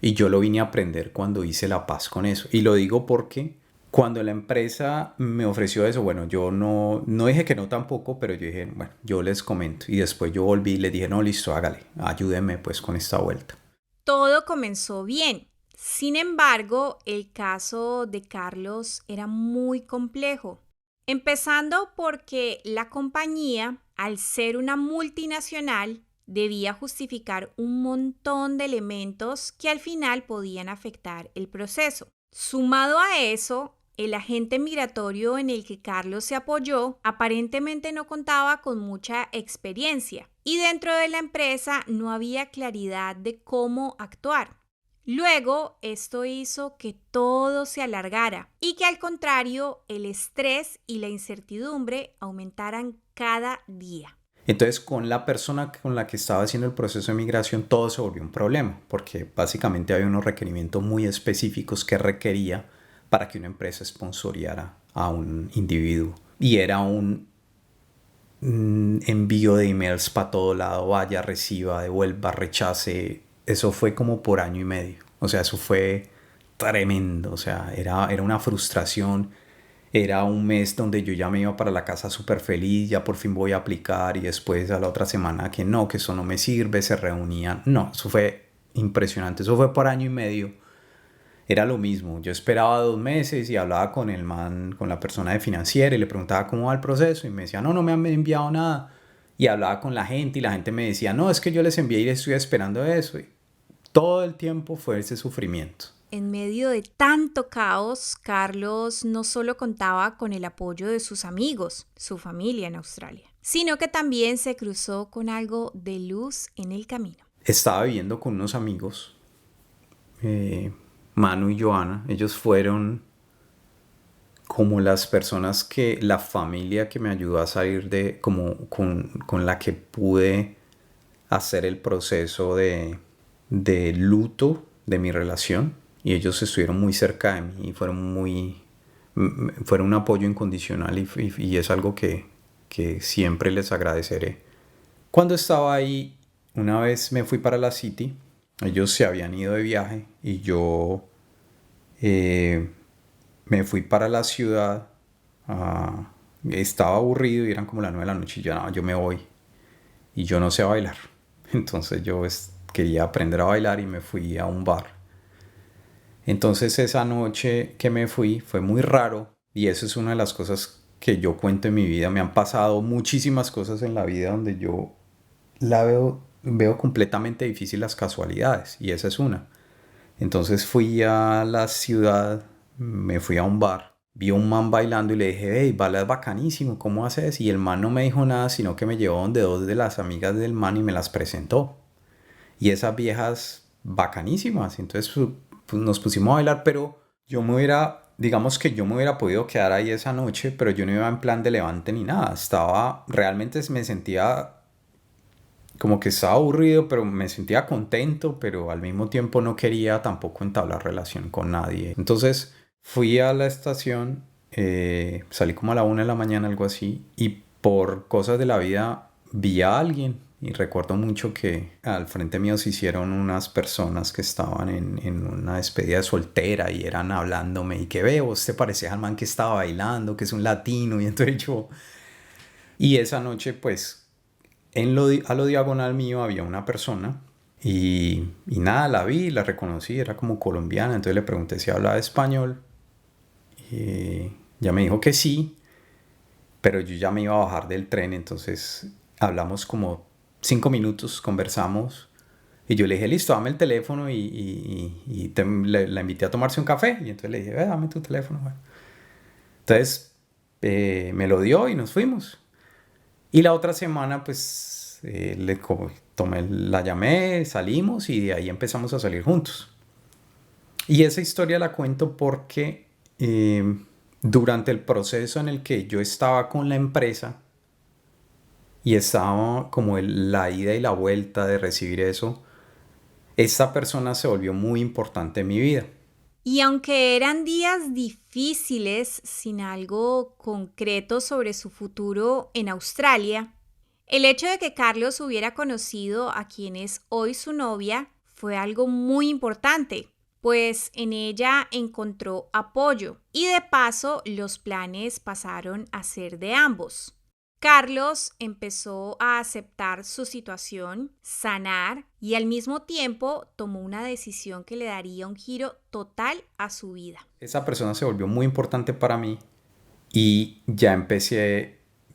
Y yo lo vine a aprender cuando hice la paz con eso. Y lo digo porque cuando la empresa me ofreció eso, bueno, yo no dije que no tampoco, pero yo dije, bueno, yo les comento. Y después yo volví y les dije, no, listo, hágale, ayúdeme pues con esta vuelta. Todo comenzó bien. Sin embargo, el caso de Carlos era muy complejo. Empezando porque la compañía, al ser una multinacional, debía justificar un montón de elementos que al final podían afectar el proceso. Sumado a eso, el agente migratorio en el que Carlos se apoyó aparentemente no contaba con mucha experiencia y dentro de la empresa no había claridad de cómo actuar. Luego, esto hizo que todo se alargara y que al contrario, el estrés y la incertidumbre aumentaran cada día. Entonces, con la persona con la que estaba haciendo el proceso de migración, todo se volvió un problema, porque básicamente había unos requerimientos muy específicos que requería para que una empresa sponsoreara a un individuo. Y era un envío de emails para todo lado, vaya, reciba, devuelva, rechace. Eso fue como por año y medio. O sea, eso fue tremendo. O sea, era una frustración. Era un mes donde yo ya me iba para la casa súper feliz, ya por fin voy a aplicar y después a la otra semana que no, que eso no me sirve, se reunían. No, eso fue impresionante. Eso fue por año y medio. Era lo mismo. Yo esperaba 2 meses y hablaba con el man, con la persona de financiera y le preguntaba cómo va el proceso y me decía, no me han enviado nada. Y hablaba con la gente y la gente me decía, no, es que yo les envié y estoy esperando eso. Y todo el tiempo fue ese sufrimiento. En medio de tanto caos, Carlos no solo contaba con el apoyo de sus amigos, su familia en Australia, sino que también se cruzó con algo de luz en el camino. Estaba viviendo con unos amigos, Manu y Joana. Ellos fueron como las personas la familia que me ayudó a salir como con la que pude hacer el proceso de luto de mi relación. Y ellos estuvieron muy cerca de mí y fueron un apoyo incondicional y es algo que siempre les agradeceré. Cuando estaba ahí, una vez me fui para la City, ellos se habían ido de viaje y yo me fui para la ciudad, estaba aburrido y eran como las 9 de la noche y yo me voy y yo no sé bailar. Entonces yo quería aprender a bailar y me fui a un bar. Entonces esa noche que me fui fue muy raro y eso es una de las cosas que yo cuento en mi vida. Me han pasado muchísimas cosas en la vida donde yo veo completamente difícil las casualidades y esa es una. Entonces fui a la ciudad, me fui a un bar, vi a un man bailando y le dije, hey, bailas bacanísimo, ¿cómo haces? Y el man no me dijo nada, sino que me llevó donde 2 de las amigas del man y me las presentó. Y esas viejas bacanísimas, entonces pues nos pusimos a bailar, pero digamos que yo me hubiera podido quedar ahí esa noche, pero yo no iba en plan de levante ni nada. Realmente me sentía como que estaba aburrido, pero me sentía contento, pero al mismo tiempo no quería tampoco entablar relación con nadie. Entonces fui a la estación, salí como a la 1 de la mañana, algo así, y por cosas de la vida vi a alguien Y recuerdo mucho que al frente mío se hicieron unas personas que estaban en una despedida de soltera y eran hablándome y que veo, usted parecía al man que estaba bailando, que es un latino. Y entonces yo... Y esa noche pues a lo diagonal mío había una persona y nada, la vi, la reconocí, era como colombiana. Entonces le pregunté si hablaba español y ya me dijo que sí, pero yo ya me iba a bajar del tren, entonces hablamos como 5 minutos, conversamos y yo le dije, listo, dame el teléfono la invité a tomarse un café y entonces le dije, dame tu teléfono. Bueno. Entonces me lo dio y nos fuimos. Y la otra semana pues la llamé, salimos y de ahí empezamos a salir juntos. Y esa historia la cuento porque durante el proceso en el que yo estaba con la empresa y estaba como la ida y la vuelta de recibir eso, esta persona se volvió muy importante en mi vida. Y aunque eran días difíciles sin algo concreto sobre su futuro en Australia, el hecho de que Carlos hubiera conocido a quien es hoy su novia fue algo muy importante, pues en ella encontró apoyo y de paso los planes pasaron a ser de ambos. Carlos empezó a aceptar su situación, sanar y al mismo tiempo tomó una decisión que le daría un giro total a su vida. Esa persona se volvió muy importante para mí y ya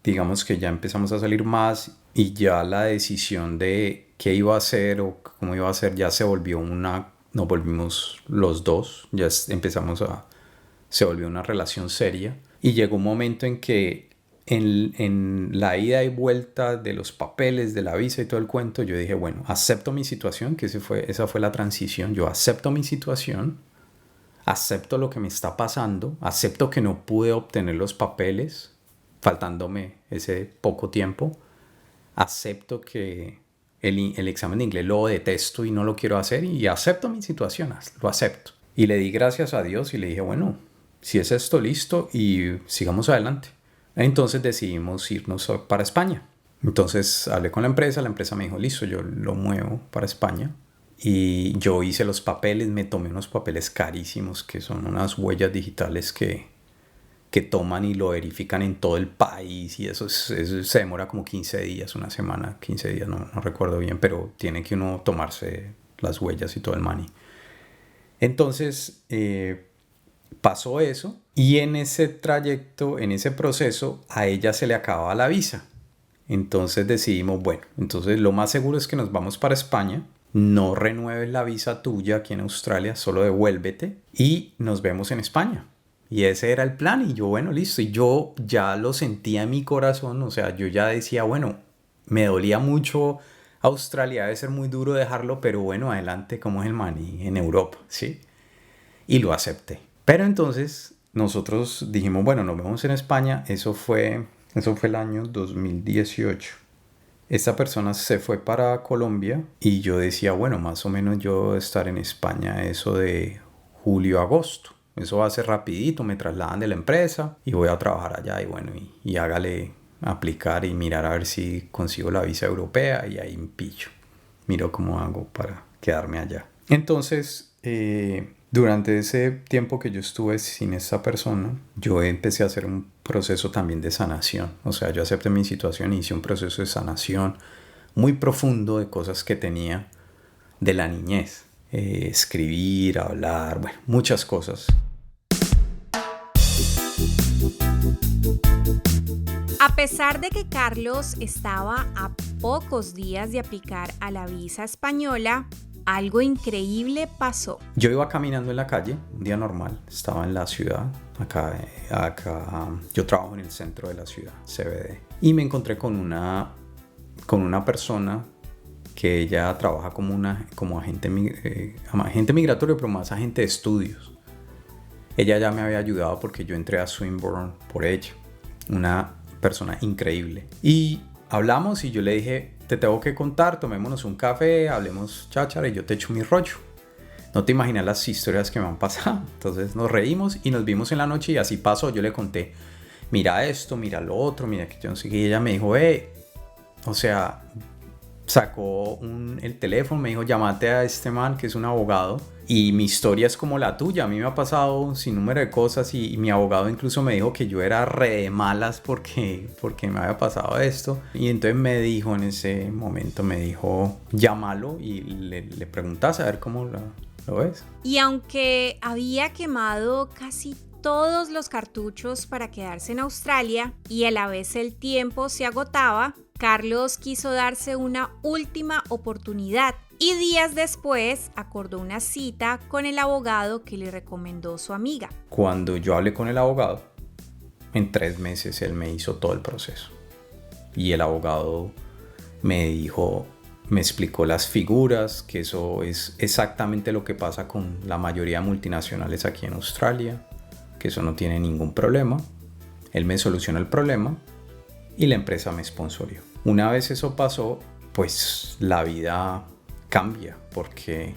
digamos que ya empezamos a salir más y ya la decisión de qué iba a hacer o cómo iba a hacer ya se volvió nos volvimos los dos, se volvió una relación seria y llegó un momento en que en la ida y vuelta de los papeles, de la visa y todo el cuento, yo dije, bueno, acepto mi situación, que esa fue la transición. Yo acepto mi situación, acepto lo que me está pasando, acepto que no pude obtener los papeles, faltándome ese poco tiempo, acepto que el examen de inglés lo detesto y no lo quiero hacer y acepto mi situación, lo acepto. Y le di gracias a Dios y le dije, bueno, si es esto, listo y sigamos adelante. Entonces decidimos irnos para España. Entonces hablé con la empresa me dijo, listo, yo lo muevo para España. Y yo hice los papeles, me tomé unos papeles carísimos que son unas huellas digitales que toman y lo verifican en todo el país y eso se demora como 15 días, una semana, 15 días, no recuerdo bien, pero tiene que uno tomarse las huellas y todo el money. Entonces pasó eso y en ese trayecto, en ese proceso, a ella se le acababa la visa. Entonces decidimos, bueno, entonces lo más seguro es que nos vamos para España, no renueves la visa tuya aquí en Australia, solo devuélvete y nos vemos en España. Y ese era el plan y yo, bueno, listo. Y yo ya lo sentía en mi corazón, o sea, yo ya decía, bueno, me dolía mucho Australia, debe ser muy duro dejarlo, pero bueno, adelante, como es el money en Europa, ¿sí? Y lo acepté. Pero entonces nosotros dijimos, bueno, nos vemos en España. Eso fue el año 2018. Esta persona se fue para Colombia y yo decía, bueno, más o menos yo estar en España eso de julio, agosto. Eso va a ser rapidito, me trasladan de la empresa y voy a trabajar allá y bueno, y hágale aplicar y mirar a ver si consigo la visa europea y ahí pillo. Miro cómo hago para quedarme allá. Entonces, durante ese tiempo que yo estuve sin esa persona, yo empecé a hacer un proceso también de sanación. O sea, yo acepté mi situación y hice un proceso de sanación muy profundo de cosas que tenía de la niñez. Escribir, hablar, bueno, muchas cosas. A pesar de que Carlos estaba a pocos días de aplicar a la visa española, algo increíble pasó. Yo iba caminando en la calle, un día normal, estaba en la ciudad, acá yo trabajo en el centro de la ciudad, CBD, y me encontré con una persona que ella trabaja como agente migratorio, pero más agente de estudios. Ella ya me había ayudado porque yo entré a Swinburne por ella, una persona increíble. Y hablamos y yo le dije, te tengo que contar, tomémonos un café, hablemos cháchara y yo te echo mi rollo. No te imaginas las historias que me han pasado. Entonces nos reímos y nos vimos en la noche y así pasó. Yo le conté, mira esto, mira lo otro, mira que yo no sé qué. Y ella me dijo, o sea, sacó el teléfono, me dijo, llámate a este man que es un abogado. Y mi historia es como la tuya. A mí me ha pasado sin número de cosas y mi abogado incluso me dijo que yo era re de malas porque me había pasado esto. Y entonces me dijo en ese momento, me dijo, llámalo y le preguntas a ver cómo lo ves. Y aunque había quemado casi todos los cartuchos para quedarse en Australia y a la vez el tiempo se agotaba, Carlos quiso darse una última oportunidad y días después acordó una cita con el abogado que le recomendó su amiga. Cuando yo hablé con el abogado, en 3 meses él me hizo todo el proceso. Y el abogado me dijo, me explicó las figuras, que eso es exactamente lo que pasa con la mayoría de multinacionales aquí en Australia, que eso no tiene ningún problema. Él me solucionó el problema y la empresa me sponsorió. Una vez eso pasó, pues la vida cambia porque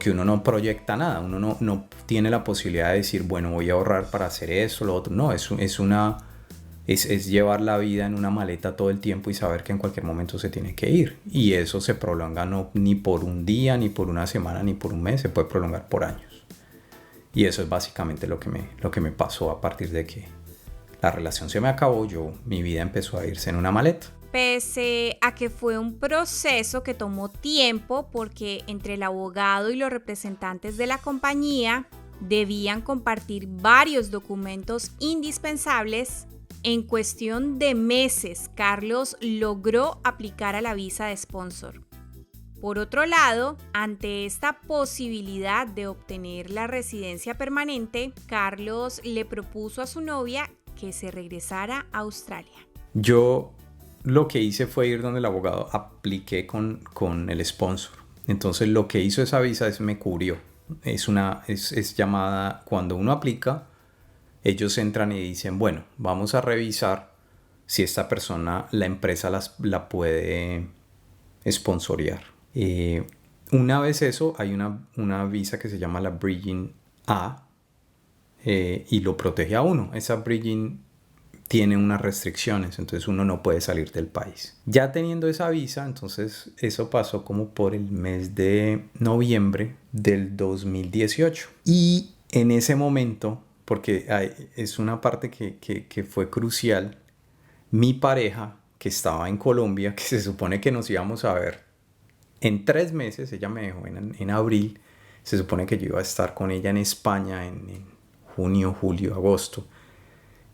uno no proyecta nada, uno no tiene la posibilidad de decir, bueno, voy a ahorrar para hacer eso, lo otro. No, es llevar la vida en una maleta todo el tiempo y saber que en cualquier momento se tiene que ir. Y eso se prolonga ni por un día, ni por una semana, ni por un mes, se puede prolongar por años. Y eso es básicamente lo que me pasó a partir de que la relación se me acabó. Mi vida empezó a irse en una maleta. Pese a que fue un proceso que tomó tiempo porque entre el abogado y los representantes de la compañía debían compartir varios documentos indispensables, en cuestión de meses Carlos logró aplicar a la visa de sponsor. Por otro lado, ante esta posibilidad de obtener la residencia permanente, Carlos le propuso a su novia que se regresara a Australia. Yo lo que hice fue ir donde el abogado, apliqué con el sponsor. Entonces lo que hizo esa visa me cubrió. Es llamada, cuando uno aplica, ellos entran y dicen, bueno, vamos a revisar si esta persona, la empresa la puede sponsorear. Una vez eso, hay una visa que se llama la Bridging A y lo protege a uno. Esa Bridging tiene unas restricciones, entonces uno no puede salir del país. Ya teniendo esa visa, entonces eso pasó como por el mes de noviembre del 2018. Y en ese momento, porque es una parte que fue crucial, mi pareja, que estaba en Colombia, que se supone que nos íbamos a ver en 3 meses, ella me dejó en abril, se supone que yo iba a estar con ella en España en junio, julio, agosto.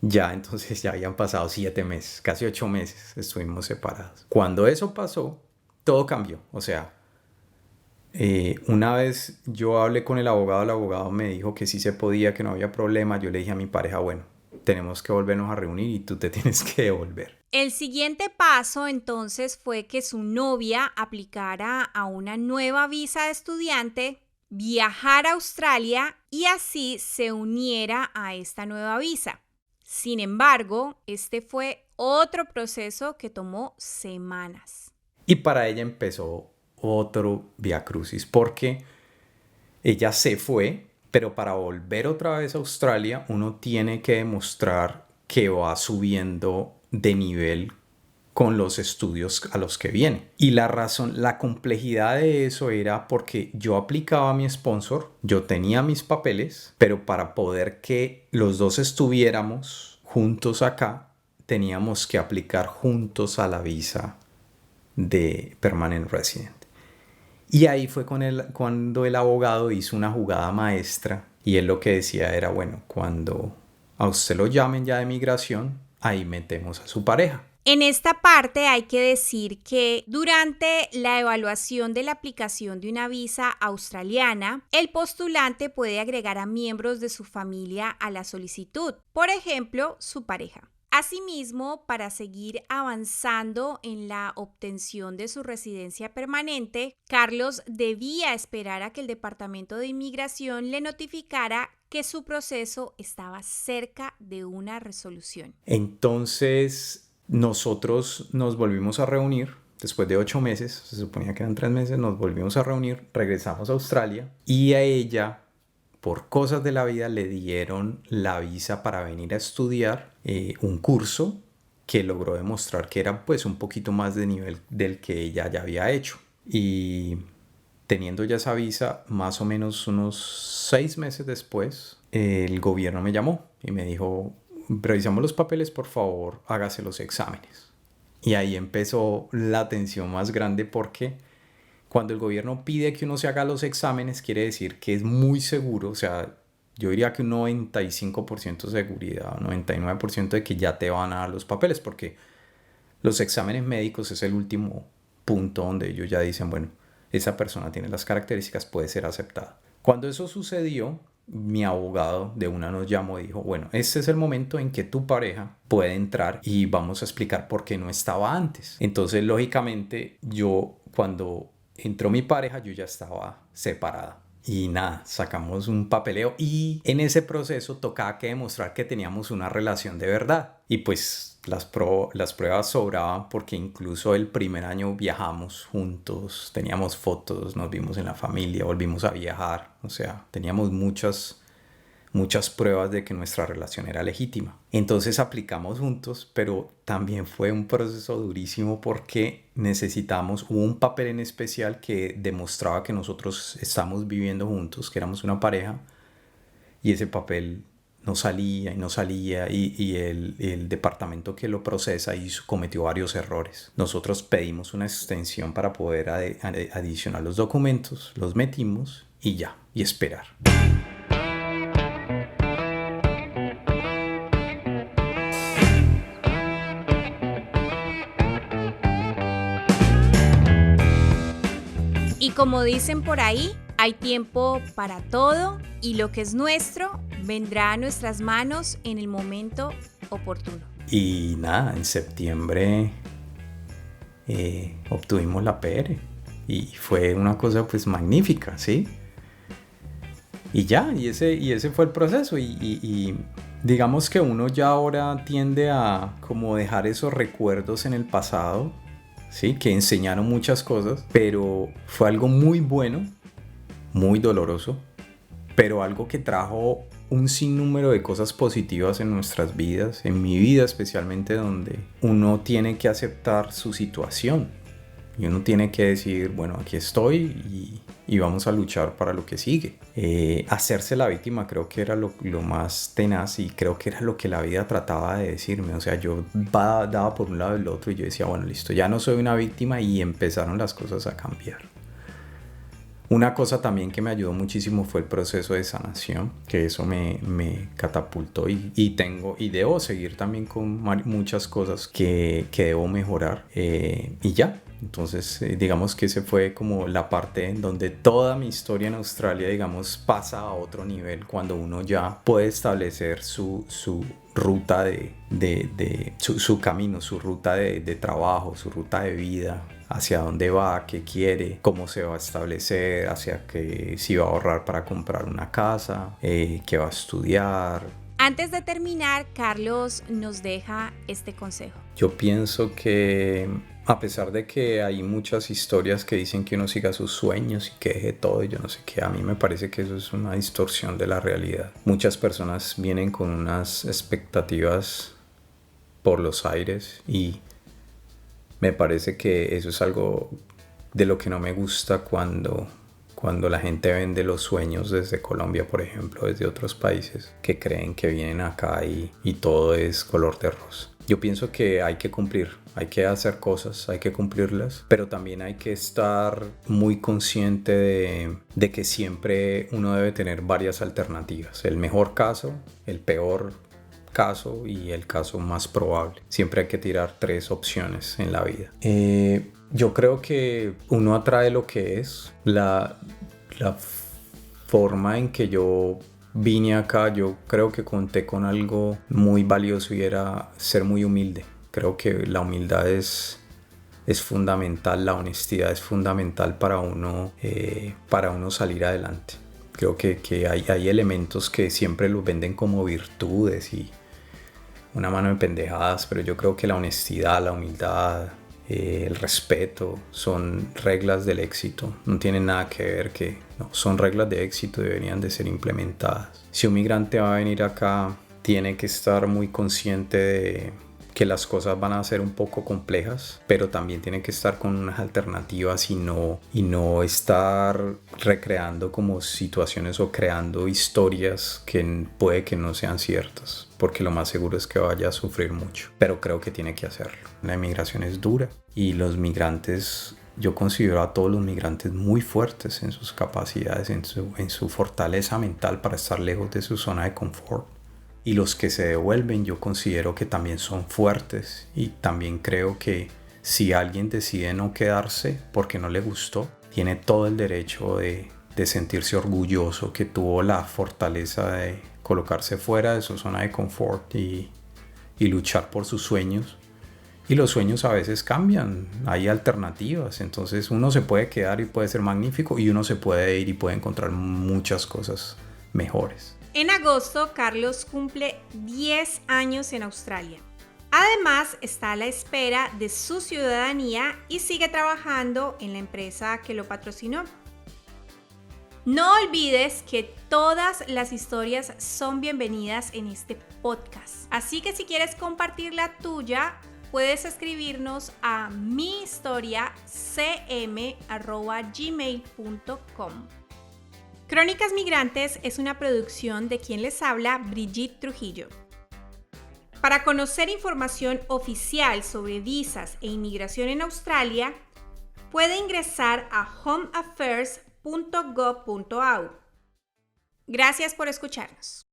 Ya, entonces ya habían pasado 7 meses, casi 8 meses estuvimos separados. Cuando eso pasó, todo cambió. O sea, una vez yo hablé con el abogado me dijo que sí se podía, que no había problema. Yo le dije a mi pareja, bueno, tenemos que volvernos a reunir y tú te tienes que devolver. El siguiente paso entonces fue que su novia aplicara a una nueva visa de estudiante, viajara a Australia y así se uniera a esta nueva visa. Sin embargo, este fue otro proceso que tomó semanas. Y para ella empezó otro viacrucis, porque ella se fue, pero para volver otra vez a Australia uno tiene que demostrar que va subiendo de nivel con los estudios a los que viene. Y la complejidad de eso era porque yo aplicaba a mi sponsor, yo tenía mis papeles, pero para poder que los dos estuviéramos juntos acá, teníamos que aplicar juntos a la visa de Permanent Resident. Y ahí fue cuando el abogado hizo una jugada maestra y él lo que decía era, bueno, cuando a usted lo llamen ya de migración, ahí metemos a su pareja. En esta parte hay que decir que durante la evaluación de la aplicación de una visa australiana, el postulante puede agregar a miembros de su familia a la solicitud, por ejemplo, su pareja. Asimismo, para seguir avanzando en la obtención de su residencia permanente, Carlos debía esperar a que el Departamento de Inmigración le notificara que su proceso estaba cerca de una resolución. Entonces, nosotros nos volvimos a reunir después de 8 meses, se suponía que eran 3 meses, nos volvimos a reunir, regresamos a Australia y a ella, por cosas de la vida, le dieron la visa para venir a estudiar un curso que logró demostrar que era pues un poquito más de nivel del que ella ya había hecho. Y teniendo ya esa visa, más o menos unos 6 meses después, el gobierno me llamó y me dijo, revisamos los papeles, por favor, hágase los exámenes. Y ahí empezó la tensión más grande, porque cuando el gobierno pide que uno se haga los exámenes, quiere decir que es muy seguro, o sea, yo diría que un 95% de seguridad, un 99% de que ya te van a dar los papeles, porque los exámenes médicos es el último punto donde ellos ya dicen, bueno, esa persona tiene las características, puede ser aceptada. Cuando eso sucedió, mi abogado de una nos llamó y dijo, bueno, este es el momento en que tu pareja puede entrar y vamos a explicar por qué no estaba antes. Entonces, lógicamente, cuando entró mi pareja, yo ya estaba separada. Y nada, sacamos un papeleo y en ese proceso tocaba que demostrar que teníamos una relación de verdad. Y pues las pruebas sobraban, porque incluso el primer año viajamos juntos, teníamos fotos, nos vimos en la familia, volvimos a viajar. O sea, teníamos muchas pruebas de que nuestra relación era legítima. Entonces aplicamos juntos, pero también fue un proceso durísimo, porque hubo un papel en especial que demostraba que nosotros estamos viviendo juntos, que éramos una pareja, y ese papel no salía y el departamento que lo procesa cometió varios errores. Nosotros pedimos una extensión para poder adicionar los documentos, los metimos y ya, y esperar. Y como dicen por ahí, hay tiempo para todo, y lo que es nuestro vendrá a nuestras manos en el momento oportuno. Y nada, en septiembre obtuvimos la PR y fue una cosa pues magnífica, ¿sí? Y ya, y ese fue el proceso, y digamos que uno ya ahora tiende a como dejar esos recuerdos en el pasado, ¿sí? Que enseñaron muchas cosas, pero fue algo muy bueno, muy doloroso, pero algo que trajo un sinnúmero de cosas positivas en nuestras vidas, en mi vida especialmente, donde uno tiene que aceptar su situación y uno tiene que decir, bueno, aquí estoy y vamos a luchar para lo que sigue. Hacerse la víctima creo que era lo más tenaz, y creo que era lo que la vida trataba de decirme. O sea, yo daba por un lado y el otro, y yo decía, bueno, listo, ya no soy una víctima, y empezaron las cosas a cambiar. Una cosa también que me ayudó muchísimo fue el proceso de sanación, que eso me catapultó, y debo seguir también con muchas cosas que debo mejorar, y ya. Entonces, digamos que ese fue como la parte en donde toda mi historia en Australia, digamos, pasa a otro nivel, cuando uno ya puede establecer su ruta su camino, su ruta de trabajo, su ruta de vida, hacia dónde va, qué quiere, cómo se va a establecer, si va a ahorrar para comprar una casa, qué va a estudiar. Antes de terminar, Carlos nos deja este consejo. Yo pienso que, a pesar de que hay muchas historias que dicen que uno siga sus sueños y que deje todo y yo no sé qué, a mí me parece que eso es una distorsión de la realidad. Muchas personas vienen con unas expectativas por los aires, y me parece que eso es algo de lo que no me gusta cuando la gente vende los sueños desde Colombia, por ejemplo, desde otros países, que creen que vienen acá y todo es color de rosa. Yo pienso que hay que cumplir, hay que hacer cosas, hay que cumplirlas, pero también hay que estar muy consciente de que siempre uno debe tener varias alternativas. El mejor caso, el peor caso y el caso más probable. Siempre hay que tirar 3 opciones en la vida. Yo creo que uno atrae lo que es. La forma en que yo vine acá, yo creo que conté con algo muy valioso, y era ser muy humilde. Creo que la humildad es fundamental, la honestidad es fundamental para uno salir adelante. Creo que hay elementos que siempre los venden como virtudes y una mano de pendejadas, pero yo creo que la honestidad, la humildad, el respeto son reglas del éxito. No tienen nada que ver son reglas de éxito, deberían de ser implementadas. Si un migrante va a venir acá, tiene que estar muy consciente de que las cosas van a ser un poco complejas, pero también tiene que estar con unas alternativas y no estar recreando como situaciones o creando historias que puede que no sean ciertas, porque lo más seguro es que vaya a sufrir mucho, pero creo que tiene que hacerlo. La inmigración es dura y los migrantes, yo considero a todos los migrantes muy fuertes en sus capacidades, en su fortaleza mental para estar lejos de su zona de confort. Y los que se devuelven yo considero que también son fuertes, y también creo que si alguien decide no quedarse porque no le gustó, tiene todo el derecho de sentirse orgulloso que tuvo la fortaleza de colocarse fuera de su zona de confort y luchar por sus sueños. Y los sueños a veces cambian, hay alternativas, entonces uno se puede quedar y puede ser magnífico, y uno se puede ir y puede encontrar muchas cosas mejores. En agosto, Carlos cumple 10 años en Australia. Además, está a la espera de su ciudadanía y sigue trabajando en la empresa que lo patrocinó. No olvides que todas las historias son bienvenidas en este podcast. Así que si quieres compartir la tuya, puedes escribirnos a mihistoriacm@gmail.com. Crónicas Migrantes es una producción de quien les habla, Brigitte Trujillo. Para conocer información oficial sobre visas e inmigración en Australia, puede ingresar a homeaffairs.gov.au. Gracias por escucharnos.